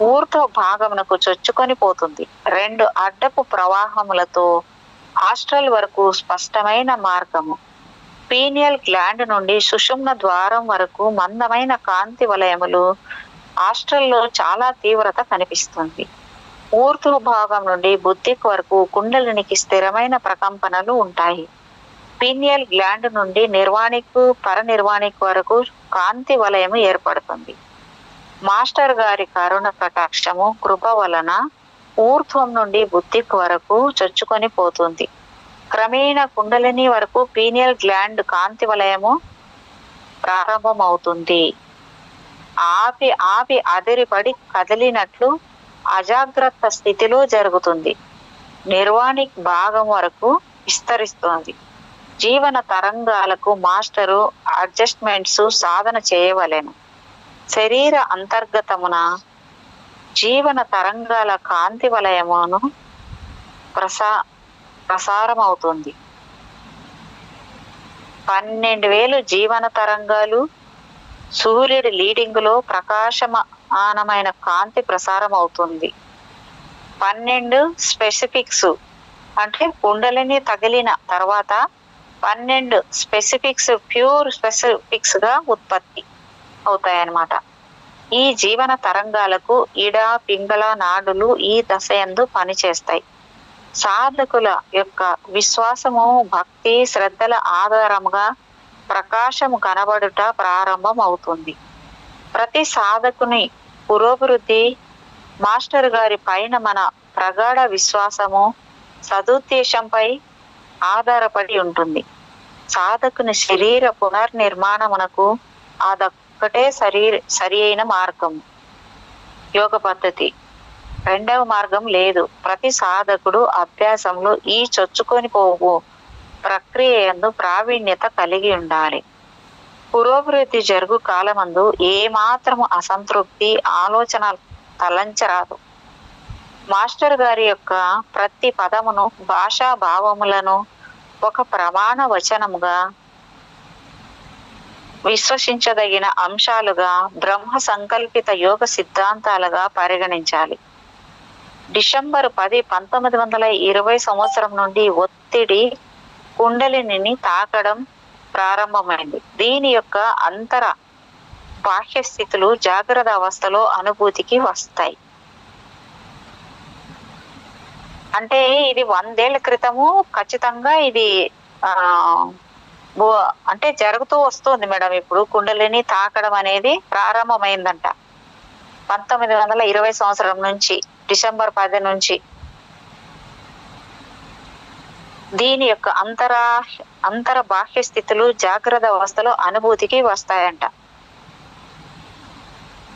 ఊర్ధ్వ భాగమునకు చొచ్చుకొని పోతుంది. 2 అడ్డపు ప్రవాహములతో ఆస్ట్రల్ వరకు స్పష్టమైన మార్గము. పీనియల్ గ్లాండ్ నుండి సుషుమ్న ద్వారం వరకు మందమైన కాంతి వలయములు. ఆస్ట్రల్లో చాలా తీవ్రత కనిపిస్తుంది. ఊర్ధ్వ భాగం నుండి బుద్ధికి వరకు కుండలినికి స్థిరమైన ప్రకంపనలు ఉంటాయి. పీనియల్ గ్లాండ్ నుండి నిర్వాణికు పరనిర్వాణిక్ వరకు కాంతి వలయము ఏర్పడుతుంది. మాస్టర్ గారి కరుణ కటాక్షము కృప వలన ఊర్ధ్వం నుండి బుద్ధికి వరకు చొచ్చుకొని పోతుంది. క్రమేణా కుండలిని వరకు పీనియల్ గ్లాండ్ కాంతి వలయము ప్రారంభమవుతుంది. ఆపి అదిరిపడి కదిలినట్లు అజాగ్రత్త స్థితిలో జరుగుతుంది. నిర్వాణిక్ భాగం వరకు విస్తరిస్తుంది. జీవన తరంగాలకు మాస్టరు అడ్జస్ట్మెంట్స్ సాధన చేయవలెను. శరీర అంతర్గతమున జీవన తరంగాల కాంతి వలయమును ప్రసారమవుతుంది. 12,000 జీవన తరంగాలు సూర్యుడి లీడింగ్ లో ప్రకాశమానమైన కాంతి ప్రసారం అవుతుంది. 12 స్పెసిఫిక్స్ అంటే కుండలిని తగిలిన తర్వాత 12 స్పెసిఫిక్స్ ప్యూర్ స్పెసిఫిక్స్ గా ఉత్పత్తి అవుతాయన్నమాట. ఈ జీవన తరంగాలకు ఇడ పింగళ నాడులు ఈ దశయందు పనిచేస్తాయి. సాధకుల యొక్క విశ్వాసము భక్తి శ్రద్ధల ఆధారముగా ప్రకాశము కనబడుట ప్రారంభం అవుతుంది. ప్రతి సాధకుని పురోభివృద్ధి మాస్టర్ గారి పైన మన ప్రగాఢ విశ్వాసము సదుద్దేశంపై ఆధారపడి ఉంటుంది. సాధకుని శరీర పునర్నిర్మాణమునకు అదొక్కటే సరి అయిన మార్గం. యోగ పద్ధతి రెండవ మార్గం లేదు. ప్రతి సాధకుడు అభ్యాసంలో ఈ చొచ్చుకొని పోవు ప్రక్రియ యందు ప్రావీణ్యత కలిగి ఉండాలి. పురోభివృద్ధి జరుగు కాలమందు ఏమాత్రము అసంతృప్తి ఆలోచన తలంచరాదు. మాస్టర్ గారి యొక్క ప్రతి పదమును భాషా భావములను ఒక ప్రమాణ వచనముగా విశ్వసించదగిన అంశాలుగా బ్రహ్మ సంకల్పిత యోగ సిద్ధాంతాలుగా పరిగణించాలి. డిసెంబర్ 10, 1920 సంవత్సరం నుండి ఒత్తిడి కుండలిని తాకడం ప్రారంభమైంది. దీని యొక్క అంతర బాహ్య స్థితులు జాగ్రత్త అవస్థలో అనుభూతికి వస్తాయి. అంటే ఇది 100 ఏళ్ల క్రితము ఖచ్చితంగా ఇది అంటే జరుగుతూ వస్తుంది మేడం. ఇప్పుడు కుండలిని తాకడం అనేది ప్రారంభమైందంట 1920 సంవత్సరం నుంచి, డిసెంబర్ 10 నుంచి. దీని యొక్క అంతర బాహ్య స్థితులు జాగ్రత్త అవస్థలో అనుభూతికి వస్తాయంట.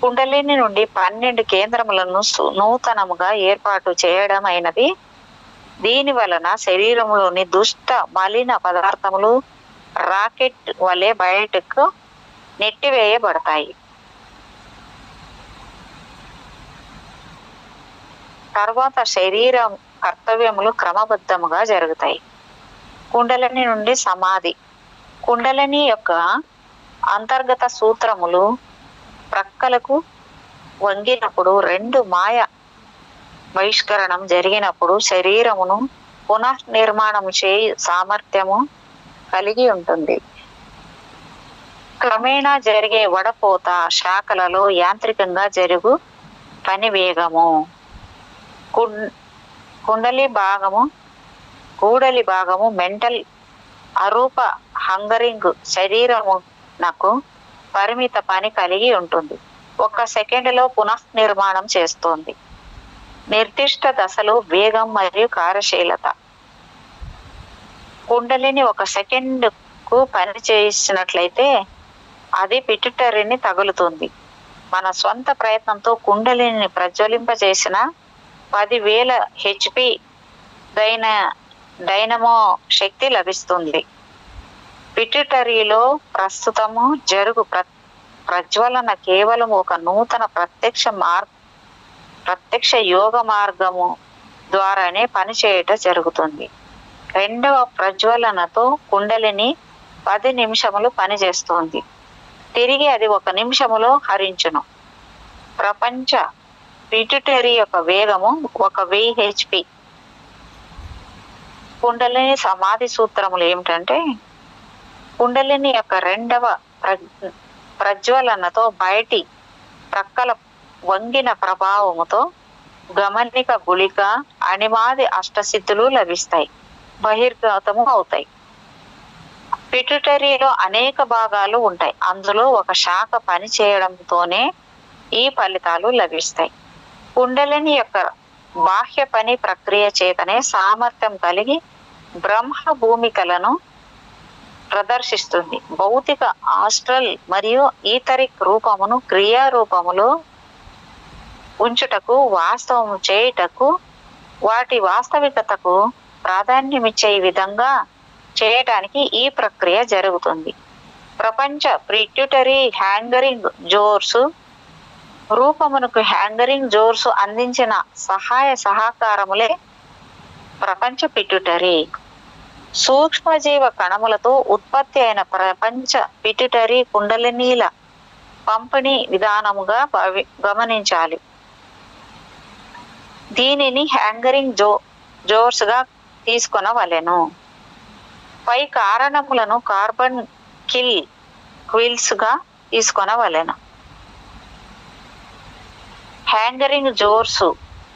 కుండలిని నుండి 12 కేంద్రములను నూతనముగా ఏర్పాటు చేయడం అయినది. దీని వలన శరీరంలోని దుష్ట మలిన పదార్థములు రాకెట్ వలె బయటకు నెట్టివేయబడతాయి. తర్వాత శరీరం కర్తవ్యములు క్రమబద్ధముగా జరుగుతాయి. కుండలిని నుండి సమాధి. కుండలిని యొక్క అంతర్గత సూత్రములు ప్రక్కలకు వంగినప్పుడు 2 మాయ బహిష్కరణం జరిగినప్పుడు శరీరమును పునఃనిర్మాణం చేయి సామర్థ్యము కలిగి ఉంటుంది. క్రమేణా జరిగే వడపోత శాఖలలో యాంత్రికంగా జరుగు పని వేగము, కుండలి భాగము కూడలి భాగము మెంటల్ అరూప హంగరింగ్ శరీరమునకు పరిమిత పని కలిగి ఉంటుంది. 1 సెకండ్లో పునఃనిర్మాణం చేస్తుంది. నిర్దిష్ట దశలు వేగం మరియు కార్యశీలత. కుండలిని 1 సెకండ్కు పని చేసినట్లయితే అది పిట్యూటరీని తగులుతుంది. మన స్వంత ప్రయత్నంతో కుండలిని ప్రజ్వలింపజేసిన 10,000 HP డైనమో శక్తి లభిస్తుంది. పిట్యూటరీలో ప్రస్తుతము జరుగు ప్రజ్వలన కేవలం ఒక నూతన ప్రత్యక్ష యోగ మార్గము ద్వారానే పనిచేయటం జరుగుతుంది. రెండవ ప్రజ్వలనతో కుండలిని 10 నిమిషములు పనిచేస్తుంది. తిరిగి అది 1 నిమిషములో హరించును. ప్రపంచ పిట్యూటరీ యొక్క వేగము 1000 HP. కుండలిని సమాధి సూత్రములు ఏమిటంటే, కుండలిని యొక్క రెండవ ప్రజ్వలనతో బయటి ప్రక్కల వంగిన ప్రభావముతో గమనిక గుళిక అణిమాది అష్టసిద్ధులు లభిస్తాయి, బహిర్గతము అవుతాయి. పిట్యూటరీలో అనేక భాగాలు ఉంటాయి. అందులో ఒక శాఖ పని చేయడంతోనే ఈ ఫలితాలు లభిస్తాయి. కుండలిని యొక్క బాహ్య పని ప్రక్రియ చేతనే సామర్థ్యం కలిగి బ్రహ్మ భూమికలను ప్రదర్శిస్తుంది. భౌతిక, ఆస్ట్రల్ మరియు ఈథరిక్ రూపమును క్రియారూపములో ఉంచుటకు, వాస్తవము చేయుటకు, వాటి వాస్తవికతకు ప్రాధాన్యమిచ్చే విధంగా చేయటానికి ఈ ప్రక్రియ జరుగుతుంది. ప్రపంచ పిట్యూటరీ హ్యాంగరింగ్ జోర్సు రూపమునకు హ్యాంగరింగ్ జోర్సు అందించిన సహాయ సహకారములే ప్రపంచ పిట్యూటరీ. సూక్ష్మజీవ కణములతో ఉత్పత్తి అయిన ప్రపంచ పిట్యూటరీ కుండలినీల పంపిణీ విధానముగా గమనించాలి. దీనిని హ్యాంగరింగ్ జోర్స్ గా తీసుకొనవలెను. పై కారణములను కార్బన్ క్విల్స్ గా తీసుకొనవలెను. హ్యాంగరింగ్ జోర్సు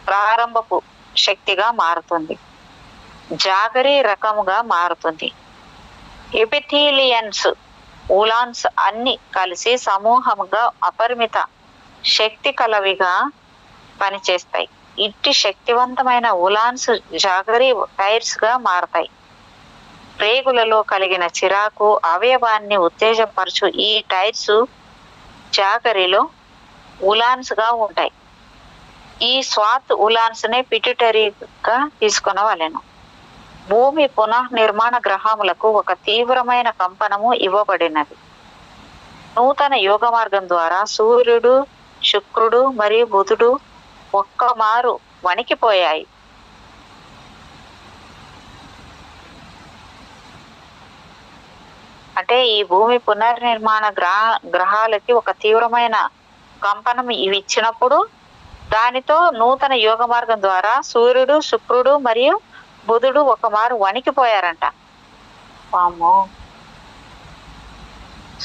ప్రారంభపు శక్తిగా మారుతుంది, జాగరీ రకముగా మారుతుంది. ఎపిథీలియన్స్ ఉలాన్స్ అన్ని కలిసి సమూహముగా అపరిమిత శక్తి కలవిగా పనిచేస్తాయి. ఇట్టి శక్తివంతమైన ఉలాన్స్ జాగరీ టైర్స్ గా మారతాయి. ప్రేగులలో కలిగిన చిరాకు అవయవాన్ని ఉత్తేజపరచు ఈ టైర్స్ జాగరిలో ఉలాన్స్ గా ఉంటాయి. ఈ స్వాత్ ఉలాన్స్ నే పిట్యూటరీగా తీసుకొనవలెను. భూమి పునఃనిర్మాణ గ్రహములకు ఒక తీవ్రమైన కంపనము ఇవ్వబడినది. నూతన యోగ మార్గం ద్వారా సూర్యుడు, శుక్రుడు మరియు బుధుడు ఒక్కమారు వణికిపోయాయి. అంటే ఈ భూమి పునర్నిర్మాణ గ్రహాలకి ఒక తీవ్రమైన కంపనం ఇవి ఇచ్చినప్పుడు దానితో నూతన యోగ మార్గం ద్వారా సూర్యుడు, శుక్రుడు మరియు బుధుడు ఒకమారు వణికిపోయారంట. వామ్మో,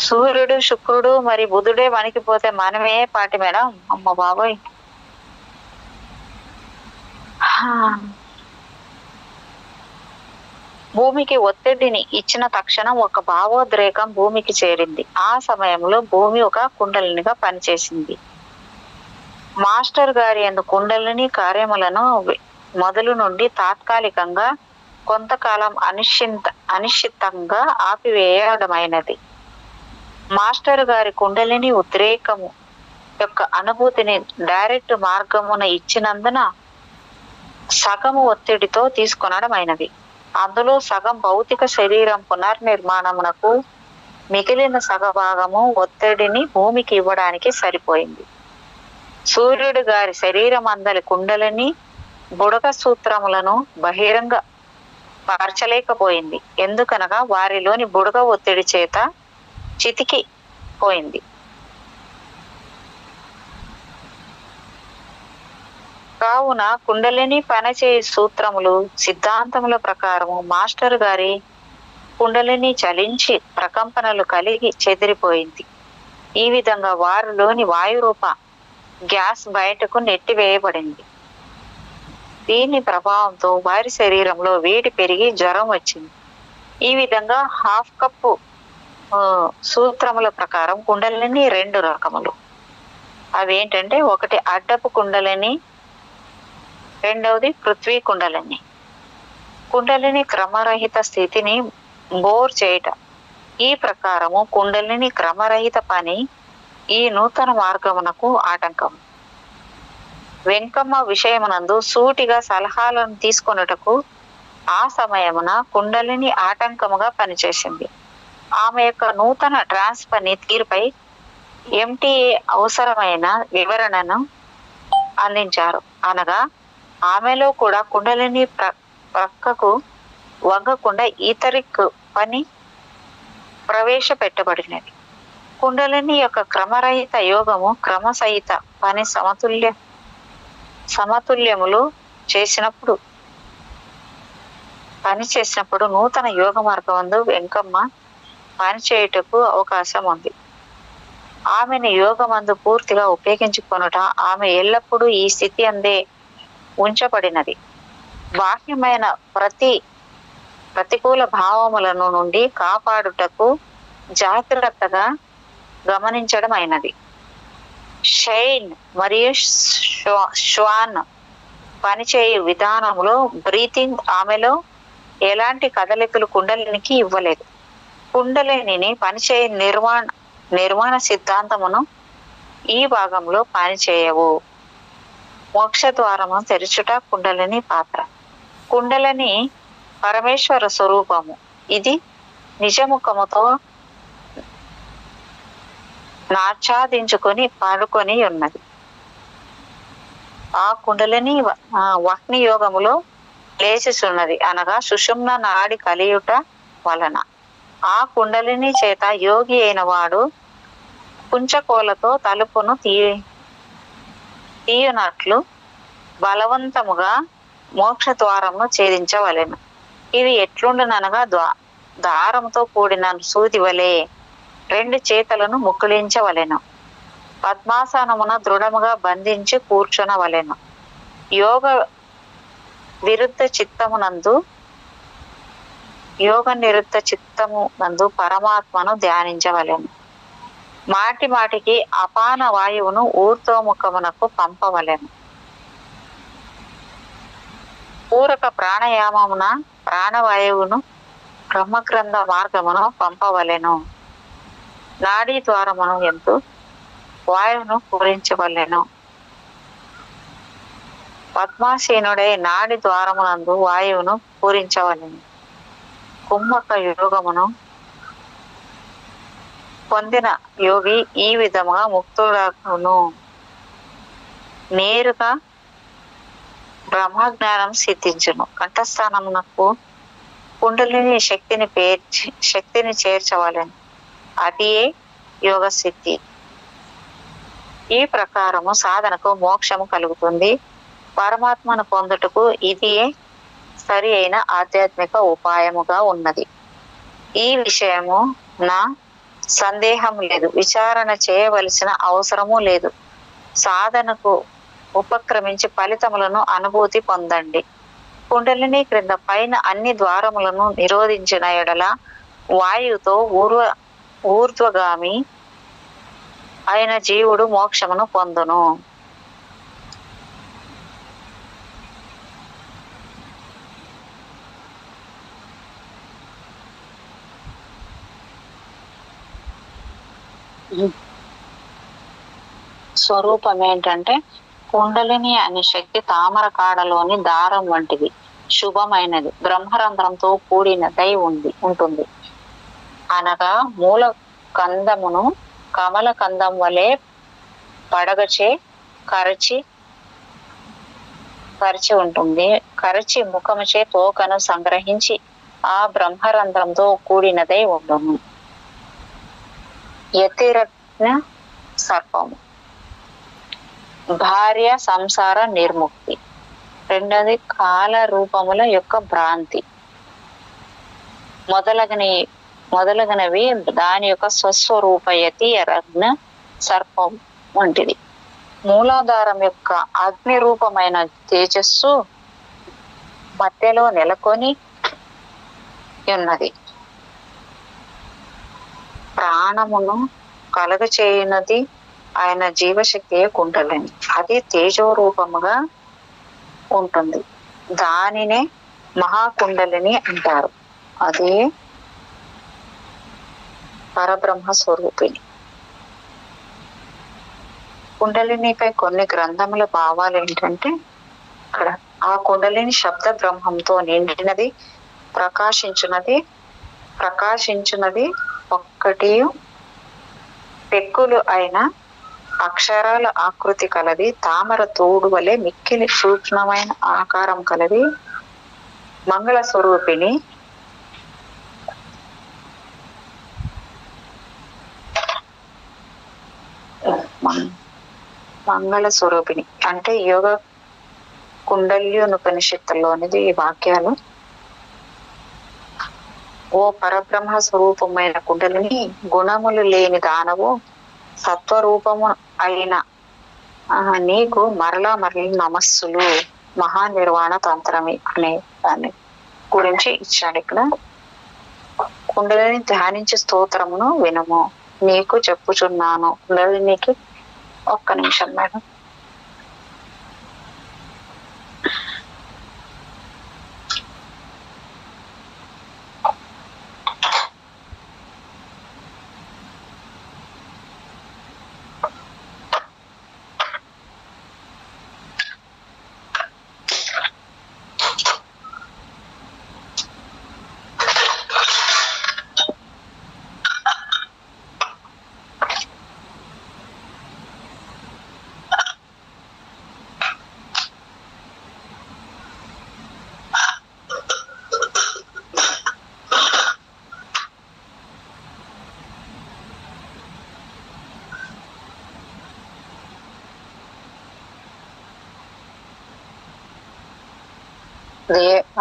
సూర్యుడు, శుక్రుడు మరి బుధుడే వణికిపోతే మనమే పాటి మేడం, అమ్మ బాబోయ్. భూమికి ఒత్తిడిని ఇచ్చిన తక్షణం ఒక భావోద్రేకం భూమికి చేరింది. ఆ సమయంలో భూమి ఒక కుండలినిగా పనిచేసింది. మాస్టర్ గారి యందు కుండలిని కార్యములను మొదలు నుండి తాత్కాలికంగా కొంతకాలం అనిశ్చితంగా ఆపివేయడమైనది. మాస్టర్ గారి కుండలిని ఉద్రేకము యొక్క అనుభూతిని డైరెక్ట్ మార్గమున ఇచ్చినందున సగము ఒత్తిడితో తీసుకొనడమైనది. అందులో సగం భౌతిక శరీరం పునర్నిర్మాణమునకు, మిగిలిన సగభాగము ఒత్తిడిని భూమికి ఇవ్వడానికి సరిపోయింది. సూర్యుడు గారి శరీరం అందలి కుండలిని బుడగ సూత్రములను బహిరంగ పరచలేకపోయింది. ఎందుకనగా వారిలోని బుడగ ఒత్తిడి చేత చితికి పోయింది. కావున కుండలిని పనిచేయ సూత్రములు సిద్ధాంతముల ప్రకారము మాస్టర్ గారి కుండలిని చలించి ప్రకంపనలు కలిగి చెదిరిపోయింది. ఈ విధంగా వారిలోని వాయురూప గ్యాస్ బయటకు నెట్టివేయబడింది. దీని ప్రభావంతో వారి శరీరంలో వేడి పెరిగి జ్వరం వచ్చింది. ఈ విధంగా హాఫ్ కప్పు సూత్రముల ప్రకారం కుండలిని 2 రకములు. అవేంటంటే, ఒకటి అడ్డపు కుండలిని, రెండవది పృథ్వీ కుండలిని. కుండలిని క్రమరహిత స్థితిని బోర్ చేయట. ఈ ప్రకారము కుండలిని క్రమరహిత పని ఈ నూతన మార్గమునకు ఆటంకం. వెంకమ్మ విషయమునందు సూటిగా సలహాలను తీసుకొనుటకు ఆ సమయమున కుండలిని ఆటంకముగా పనిచేసింది. ఆమె యొక్క నూతన ట్రాన్స్ పని తీరుపై ఎంటీఏ అవసరమైన వివరణను అందించారు. అనగా ఆమెలో కూడా కుండలిని ప్రక్కకు వంగకుండా ఈథరిక్ పని ప్రవేశపెట్టబడినది. కుండలిని యొక్క క్రమరహిత యోగము క్రమసహిత పని సమతుల్యములు చేసినప్పుడు నూతన యోగ మార్గమందు వెంకమ్మ పనిచేయుటకు అవకాశం ఉంది. ఆమెను యోగమందు పూర్తిగా ఉపయోగించుకొనుట ఆమె ఎల్లప్పుడూ ఈ స్థితి అందే ఉంచబడినది. బాహ్యమైన ప్రతికూల భావములను నుండి కాపాడుటకు జాగ్రత్తగా గమనించడం అయినది. షైన్ మరియు శ్వాన్ పనిచేయు విధానంలో బ్రీతింగ్ ఆమెలో ఎలాంటి కదలికలు కుండలినికి ఇవ్వలేదు. కుండలిని పనిచేయ నిర్మాణ సిద్ధాంతమును ఈ భాగంలో పనిచేయవు. మోక్ష ద్వారము తెరచుట కుండలిని పాత్ర. కుండలిని పరమేశ్వర స్వరూపము. ఇది నిజముఖముతో నాచాదించుకొని పడుకొని ఉన్నది. ఆ కుండలిని వహ్ని యోగములో లేచిచున్నది. అనగా సుషుమ్న నాడి కలియుట వలన ఆ కుండలిని చేత యోగి అయిన వాడు కుంచకోలతో తలుపును తీయునట్లు బలవంతముగా మోక్ష ద్వారమును ఛేదించవలెను. ఇది ఎట్లుండుననగా దారంతో కూడిన సూది వలె 2 చేతులను ముక్కులించవలెను. పద్మాసనమున దృఢముగా బంధించి కూర్చునవలెను. యోగ నిరుద్ధ చిత్తము నందు పరమాత్మను ధ్యానించవలెను. మాటి మాటికి అపాన వాయువును ఊర్ధ్వముఖమునకు పంపవలెను. పూరక ప్రాణాయామమున ప్రాణవాయువును బ్రహ్మగ్రంథ మార్గమును పంపవలెను. నాడీ ద్వారమును ఎందు వాయువును పూరించవలెను. పద్మాసీనుడై నాడి ద్వారమునందు వాయువును పూరించవలెను. కుమ్మక యోగమును పొందిన యోగి ఈ విధముగా ముక్తుడగును. నేరుగా బ్రహ్మజ్ఞానం సిద్ధించును. కంఠస్థానమునకు కుండలిని శక్తిని చేర్చవలెను. అదియే యోగ సిద్ధి. ఈ ప్రకారము సాధనకు మోక్షము కలుగుతుంది. పరమాత్మను పొందుటకు ఇదియే సరి అయిన ఆధ్యాత్మిక ఉపాయముగా ఉన్నది. ఈ విషయము నా సందేహం లేదు. విచారణ చేయవలసిన అవసరము లేదు. సాధనకు ఉపక్రమించి ఫలితములను అనుభూతి పొందండి. కుండలిని క్రింద పైన అన్ని ద్వారములను నిరోధించిన ఎడల వాయువుతో ఊర్ధ్వగామి అయిన జీవుడు మోక్షమును పొందును. స్వరూపం ఏంటంటే, కుండలిని అనే శక్తి తామర కాడలోని దారం వంటిది, శుభమైనది, బ్రహ్మరంధ్రంతో కూడినదై ఉంటుంది. అనగా మూల కందమును కమల కందం వలె పడగచే కరచి ఉంటుంది. కరచి ముఖముచే తోకను సంగ్రహించి ఆ బ్రహ్మరంధ్రంతో కూడినదై ఉండును. యతిరత్న సర్పము. భార్య సంసార నిర్ముక్తి. రెండోది కాల రూపముల యొక్క భ్రాంతి మొదలగునవి దాని యొక్క స్వస్వరూపయతి రగ్న సర్పం వంటిది. మూలాధారం యొక్క అగ్ని రూపమైన తేజస్సు మధ్యలో నెలకొని ఉన్నది. ప్రాణమును కలుగచేయునది ఆయన జీవశక్తి కుండలిని. అది తేజో రూపముగా ఉంటుంది. దానినే మహాకుండలిని అంటారు. అదే పరబ్రహ్మ స్వరూపిణి. కుండలినిపై కొన్ని గ్రంథముల భావాలు ఏంటంటే, ఇక్కడ ఆ కుండలిని శబ్ద బ్రహ్మంతో నిండినది, ప్రకాశించున్నది ఒక్కటి పెక్కులు అయిన అక్షరాల ఆకృతి కలది, తామర తోడు వలె మిక్కిలి సూక్ష్మమైన ఆకారం కలది, మంగళ స్వరూపిణి. మంగళ స్వరూపిణి అంటే యోగ కుండల్యోనుపనిషత్తులోనిది ఈ వాక్యాలు. ఓ పరబ్రహ్మ స్వరూపమైన కుండలిని, గుణములు లేని దానవు, సత్వరూపము అయిన నీకు మరలా నమస్సులు. మహానిర్వాణ తంత్రమి అనే దాన్ని గురించి ఇచ్చాడు ఇక్కడ. కుండలిని ధ్యానించే స్తోత్రమును వినము, నీకు చెప్పుచున్నాను. కుండలినికి ఒక్క నిమిషం మేడం.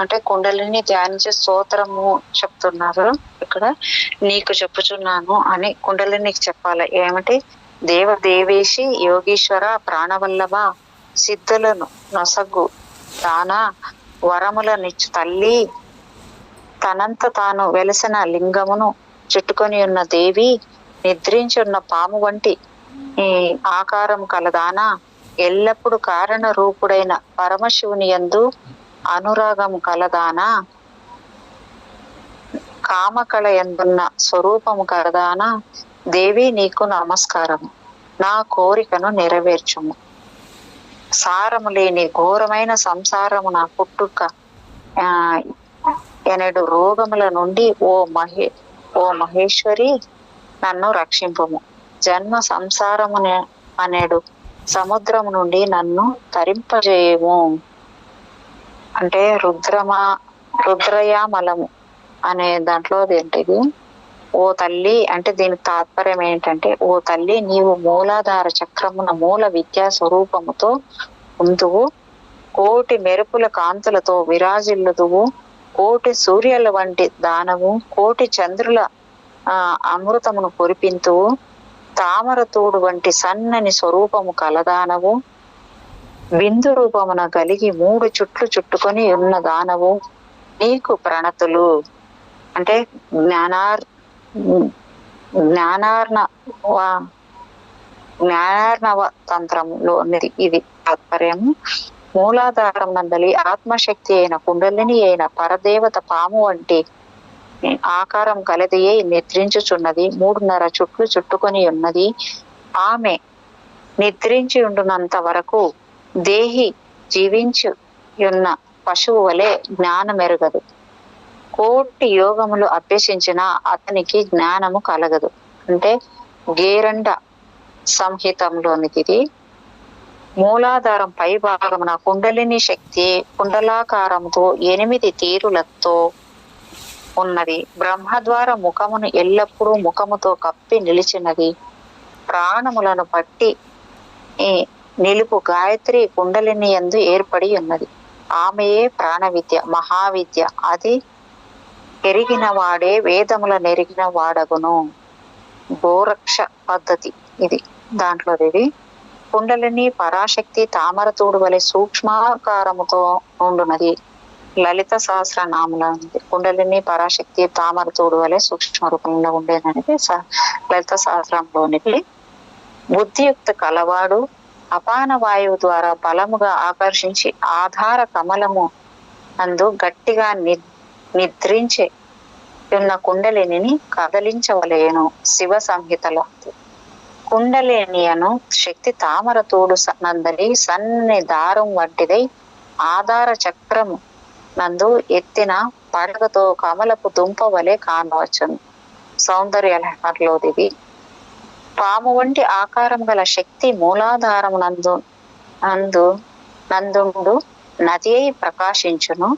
అంటే కుండలిని ధ్యానించే స్తోత్రము చెప్తున్నారు ఇక్కడ. నీకు చెప్పుచున్నాను అని కుండలినికి చెప్పాలి. ఏమంటే, దేవేశి యోగీశ్వర ప్రాణవల్లభ, సిద్ధులను నొసగు దాన, వరములనిచ్చు తల్లి, తనంత తాను వెలసిన లింగమును చుట్టుకొని ఉన్న దేవి, నిద్రించి ఉన్న పాము వంటి ఈ ఆకారం కలదానా, ఎల్లప్పుడు కారణ రూపుడైన పరమశివుని యందు అనురాగం కలదానా, కామకళ ఎందున్న స్వరూపము కలదానా, దేవి నీకు నమస్కారము, నా కోరికను నెరవేర్చుము. సారము లేని ఘోరమైన సంసారము నా పుట్టుక ఎనడు రోగముల నుండి ఓ మహేశ్వరి నన్ను రక్షింపుము. జన్మ సంసారము అనేడు సముద్రము నుండి నన్ను తరింపజేయము. అంటే రుద్రయామలము అనే దాంట్లో ఏంటిది, ఓ తల్లి అంటే దీనికి తాత్పర్యం ఏంటంటే, ఓ తల్లి నీవు మూలాధార చక్రమున మూల విద్యా స్వరూపముతో ఉందువు, కోటి మెరుపుల కాంతులతో విరాజిల్లుదువు, కోటి సూర్యుల వంటి దానవు, కోటి చంద్రుల అమృతమును కురిపింతువు, తామర తోడు వంటి సన్నని స్వరూపము కలదానవు, బిందు రూపమున కలిగి 3 చుట్లు చుట్టుకొని ఉన్న దానవు, నీకు ప్రణతులు. అంటే జ్ఞానార్ణవ తంత్రంలోనిది ఇది తాత్పర్యము. మూలాధారం నందలి ఆత్మశక్తి అయిన కుండలిని అయిన పరదేవత పాము వంటి ఆకారం కలదియే నిద్రించుచున్నది. 3.5 చుట్లు చుట్టుకొని ఉన్నది. ఆమె నిద్రించి ఉండునంత వరకు దేహి జీవించి ఉన్న పశువు వలె జ్ఞానమెరుగదు. కోటి యోగములు అభ్యసించిన అతనికి జ్ఞానము కలగదు. అంటే గేరండ సంహితంలోనిది. మూలాధారం పై భాగమున కుండలిని శక్తి కుండలాకారంతో 8 తీరులతో ఉన్నది. బ్రహ్మద్వార ముఖమును ఎల్లప్పుడూ ముఖముతో కప్పి నిలిచినది. ప్రాణములను బట్టి నిలుపు గాయత్రి కుండలిని యందు ఏర్పడి ఉన్నది. ఆమెయే ప్రాణ విద్య, మహావిద్య. అది ఎరిగిన వాడే వేదముల నెరిగిన వాడగును. గోరక్ష పద్ధతి ఇది దాంట్లోది. కుండలిని పరాశక్తి తామరతూడు వలె సూక్ష్మాకారముతో ఉండున్నది. లలిత సహస్రనామల కుండలిని పరాశక్తి తామరతూడు వలె సూక్ష్మ రూపంలో ఉండేదనేది లలిత సహస్రంలోనిది. బుద్ధియుక్త కలవాడు అపాన వాయువు ద్వారా బలముగా ఆకర్షించి ఆధార కమలము అందు గట్టిగా నిద్రించే ఉన్న కుండలిని కదలించవలేను. శివ సంహితలో కుండలినియను శక్తి తామర తోడు నందలి సన్ని దారం వంటిదై ఆధార చక్రము నందు ఎత్తిన పడగతో కమలపు దుంప వలె కానవచ్చును. సౌందర్య లహరిలోది. పాము వంటి ఆకారం గల శక్తి మూలాధారము నందుండు నది అయి ప్రకాశించును.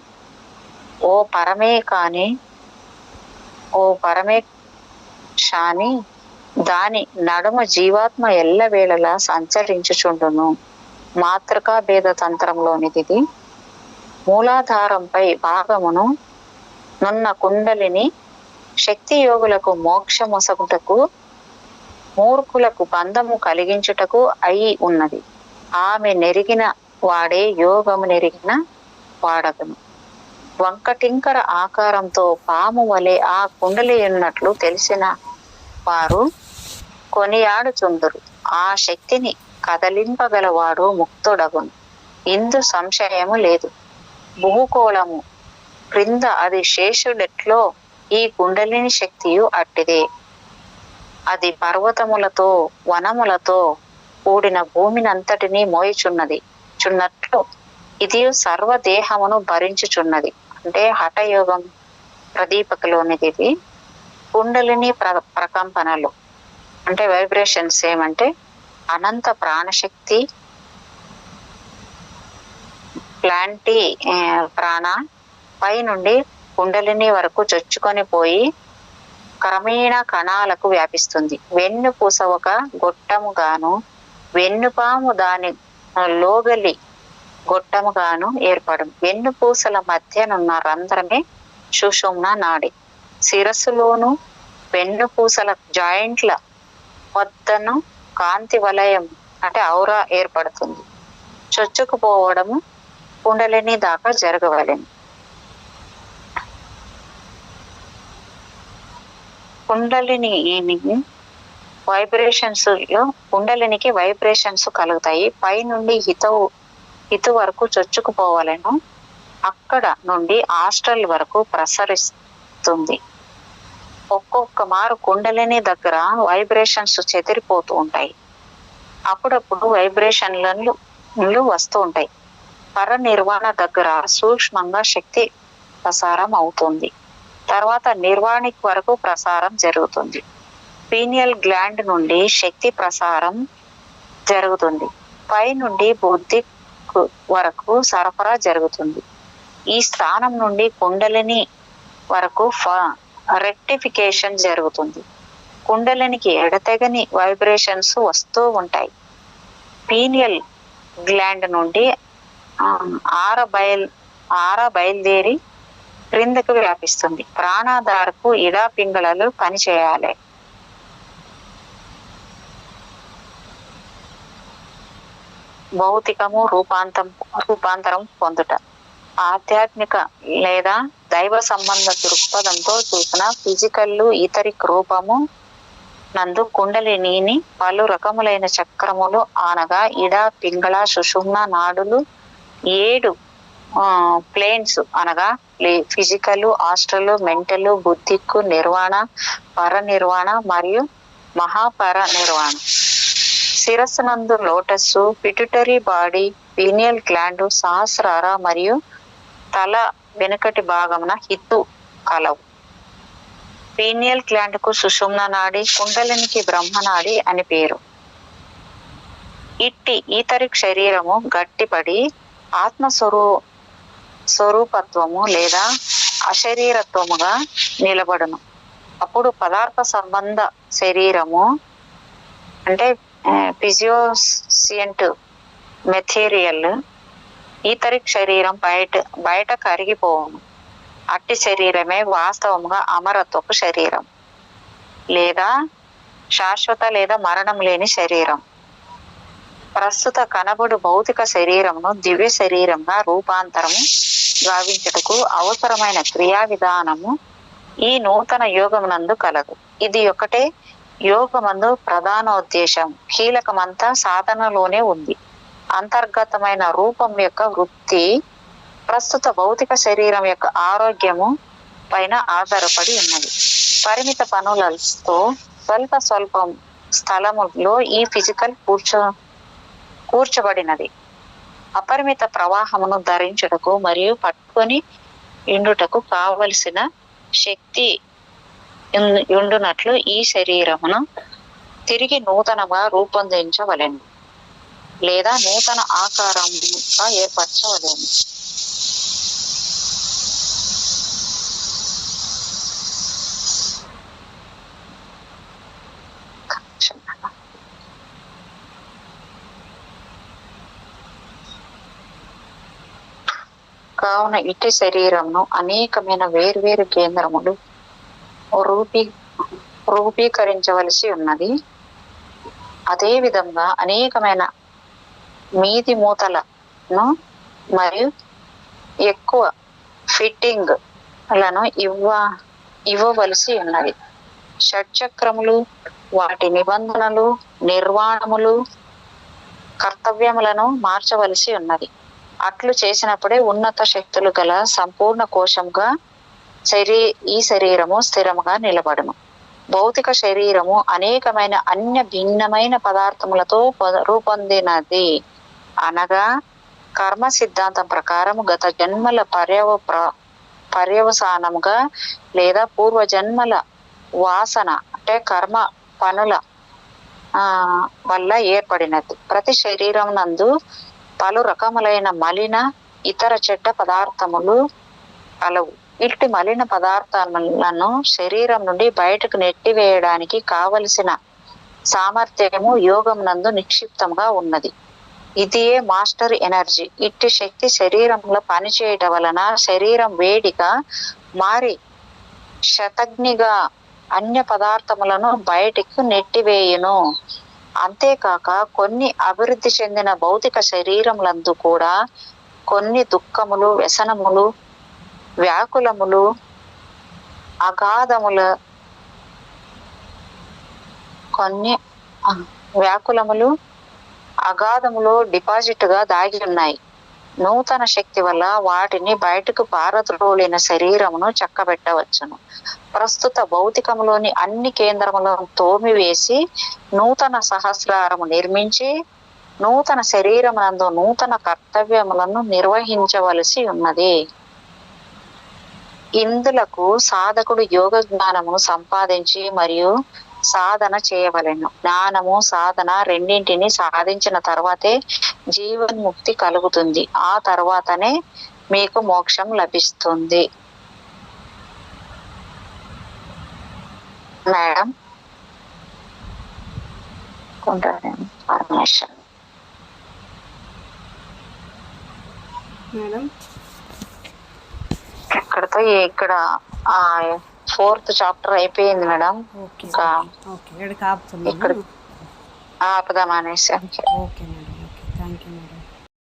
ఓ పరమే శాని దాని నడుమ జీవాత్మ ఎల్లవేళలా సంచరించుచుండును. మాతృకా భేద తంత్రంలోనిది. మూలాధారంపై భాగమును నున్న కుండలిని శక్తి యోగులకు మోక్షమొసగుటకు మూర్ఖులకు బంధము కలిగించుటకు అయి ఉన్నది. ఆమె నెరిగిన వాడే యోగము నెరిగిన వాడగను. వంకటింకర ఆకారంతో పాము వలె ఆ కుండలి ఉన్నట్లు తెలిసిన వారు కొనియాడుచుందురు. ఆ శక్తిని కదలింపగలవాడు ముక్తుడగును. ఇందు సంశయము లేదు. భూగోళము క్రింద అది శేషుడెట్లో ఈ కుండలిని శక్తియు అట్టిదే. అది పర్వతములతో వనములతో కూడిన భూమినంతటినీ మోయిచున్నట్లు ఇది సర్వదేహమును భరించుచున్నది. అంటే హఠయోగం ప్రదీపకలోనిది ఇది. కుండలిని ప్రకంపనలు అంటే వైబ్రేషన్స్ ఏమంటే అనంత ప్రాణశక్తి ప్లాంటీ ప్రాణ పై నుండి కుండలిని వరకు చొచ్చుకొని పోయి క్రమేణ కణాలకు వ్యాపిస్తుంది. వెన్నుపూస ఒక గొట్టముగాను వెన్నుపాము దాని లోగలి గొట్టముగాను ఏర్పడు. వెన్నుపూసల మధ్యనున్న రంధ్రమే సుషుమ్న నాడి. శిరస్సులోను వెన్నుపూసల జాయింట్ల వద్దను కాంతి వలయం అంటే ఔరా ఏర్పడుతుంది. చొచ్చుకుపోవడము కుండలిని దాకా జరగవలెను. కుండలినికి వైబ్రేషన్స్ కలుగుతాయి. పై నుండి హితు వరకు చొచ్చుకుపోవాలను. అక్కడ నుండి ఆస్ట్రల్ వరకు ప్రసరిస్తుంది. ఒక్కొక్క మారు కుండలిని దగ్గర వైబ్రేషన్స్ చెదిరిపోతూ ఉంటాయి. అప్పుడప్పుడు వైబ్రేషన్లు వస్తూ ఉంటాయి. పరనిర్వాణ దగ్గర సూక్ష్మంగా శక్తి ప్రసారం అవుతుంది. తర్వాత నిర్వాణిక్ వరకు ప్రసారం జరుగుతుంది. పీనియల్ గ్లాండ్ నుండి శక్తి ప్రసారం జరుగుతుంది. పై నుండి బుద్ధి వరకు సరఫరా జరుగుతుంది. ఈ స్థానం నుండి కుండలిని వరకు రెక్టిఫికేషన్ జరుగుతుంది. కుండలినికి ఎడతెగని వైబ్రేషన్స్ వస్తూ ఉంటాయి. పీనియల్ గ్లాండ్ నుండి ఆర బయలుదేరి క్రిందకు వ్యాపిస్తుంది. ప్రాణాధారకు ఇడా పింగళలు పనిచేయాలి. భౌతికము రూపాంతరం పొందుట. ఆధ్యాత్మిక లేదా దైవ సంబంధ దృక్పథంతో చూసిన ఫిజికల్ ఈథరిక్ రూపము నందు కుండలిని పలు రకములైన చక్రములు అనగా ఇడ పింగళ సుషుమ్న నాడులు 7 ప్లేన్స్ అనగా ఫిజికల్, ఆస్ట్రల్, మెంటల్, బుద్ధిక్కు, నిర్వాణ, పరనిర్వాణ మరియు మహాపరనిర్వాణ. శిరస్సునందు lotus, pituitary body, pineal gland, సహస్రార మరియు తల వెనుకటి భాగమున హితు కలవు. పీనియల్ గ్లాండ్ కు సుషుమ్న నాడి, కుండలినికి బ్రహ్మనాడి అని పేరు. ఇట్టి ఈతరిక్ శరీరము గట్టిపడి స్వరూపత్వము లేదా అశరీరత్వముగా నిలబడును. అప్పుడు పదార్థ సంబంధ శరీరము అంటే ఫిజియోసియంట్ మెటీరియల్ ఈథరిక్ శరీరం బయట కరిగిపోవును. అట్టి శరీరమే వాస్తవంగా అమరత్వపు శరీరం లేదా శాశ్వత లేదా మరణం లేని శరీరం. ప్రస్తుత కనబడు భౌతిక శరీరమును దివ్య శరీరంగా రూపాంతరము గావించుటకు అవసరమైన క్రియా విధానము ఈ నూతన యోగమునందు కలదు. ఇది ఒకటే యోగమందు ప్రధానోద్దేశం. కీలకమంతా సాధనలోనే ఉంది. అంతర్గతమైన రూపం యొక్క వృత్తి ప్రస్తుత భౌతిక శరీరం యొక్క ఆరోగ్యము పైన ఆధారపడి ఉన్నది. పరిమిత పనులతో స్వల్పం స్థలములో ఈ ఫిజికల్ కూర్చబడినది. అపరిమిత ప్రవాహమును ధరించుటకు మరియు పట్టుకొని ఇండుటకు కావలసిన శక్తి ఉండునట్లు ఈ శరీరమును తిరిగి నూతనంగా రూపొందించవలెను లేదా నూతన ఆకారంగా ఏర్పరచవలెను. కావున ఇట్టి శరీరంను అనేకమైన వేర్వేరు కేంద్రములు రూపీకరించవలసి ఉన్నది. అదే విధంగా అనేకమైన మీది మూతలను మరియు ఎక్కువ ఫిట్టింగ్ లను ఇవ్వవలసి ఉన్నది. షట్చక్రములు వాటి నిబంధనలు నిర్వాణములు కర్తవ్యములను మార్చవలసి ఉన్నది. అట్లు చేసినప్పుడే ఉన్నత శక్తులు గల సంపూర్ణ కోశంగా ఈ శరీరము స్థిరముగా నిలబడును. భౌతిక శరీరము అనేకమైన అన్య భిన్నమైన పదార్థములతో రూపొందినది. అనగా కర్మ సిద్ధాంతం ప్రకారం గత జన్మల పర్యవసానముగా లేదా పూర్వజన్మల వాసన అంటే కర్మ పనుల వల్ల ఏర్పడినది. ప్రతి శరీరం నందు పలు రకములైన మలిన ఇతర చెడ్డ పదార్థములు కలవు. ఇట్టి మలిన పదార్థాలను శరీరం నుండి బయటకు నెట్టివేయడానికి కావలసిన సామర్థ్యము యోగం నందు నిక్షిప్తంగా ఉన్నది. ఇదియే మాస్టర్ ఎనర్జీ. ఇట్టి శక్తి శరీరంలో పనిచేయటం వలన శరీరం వేడిగా మారి శతగ్నిగా అన్య పదార్థములను బయటికి నెట్టివేయును. అంతేకాక కొన్ని అభివృద్ధి చెందిన భౌతిక శరీరములందు కూడా కొన్ని దుఃఖములు, వ్యసనములు, వ్యాకులములు, అగాధములో డిపాజిట్ గా దాగి ఉన్నాయి. నూతన శక్తి వల్ల వాటిని బయటకు పారద్రోలిన శరీరమును చక్కబెట్టవచ్చును. ప్రస్తుత భౌతికములోని అన్ని కేంద్రములను తోమివేసి నూతన సహస్రారము నిర్మించి నూతన శరీరమునందు నూతన కర్తవ్యములను నిర్వహించవలసి ఉన్నది. ఇందులకు సాధకుడు యోగ జ్ఞానమును సంపాదించి మరియు సాధన చేయవలెను. జ్ఞానము సాధన రెండింటిని సాధించిన తర్వాతే జీవన్ముక్తి కలుగుతుంది. ఆ తర్వాతనే మీకు మోక్షం లభిస్తుంది. Madam permission. మేడం ఇక్కడతో ఇక్కడ 4th చాప్టర్ అయిపోయింది మేడం. ఇంకా ఇక్కడ ఆపుదామనేసి. Okay madam. Okay, thank you madam.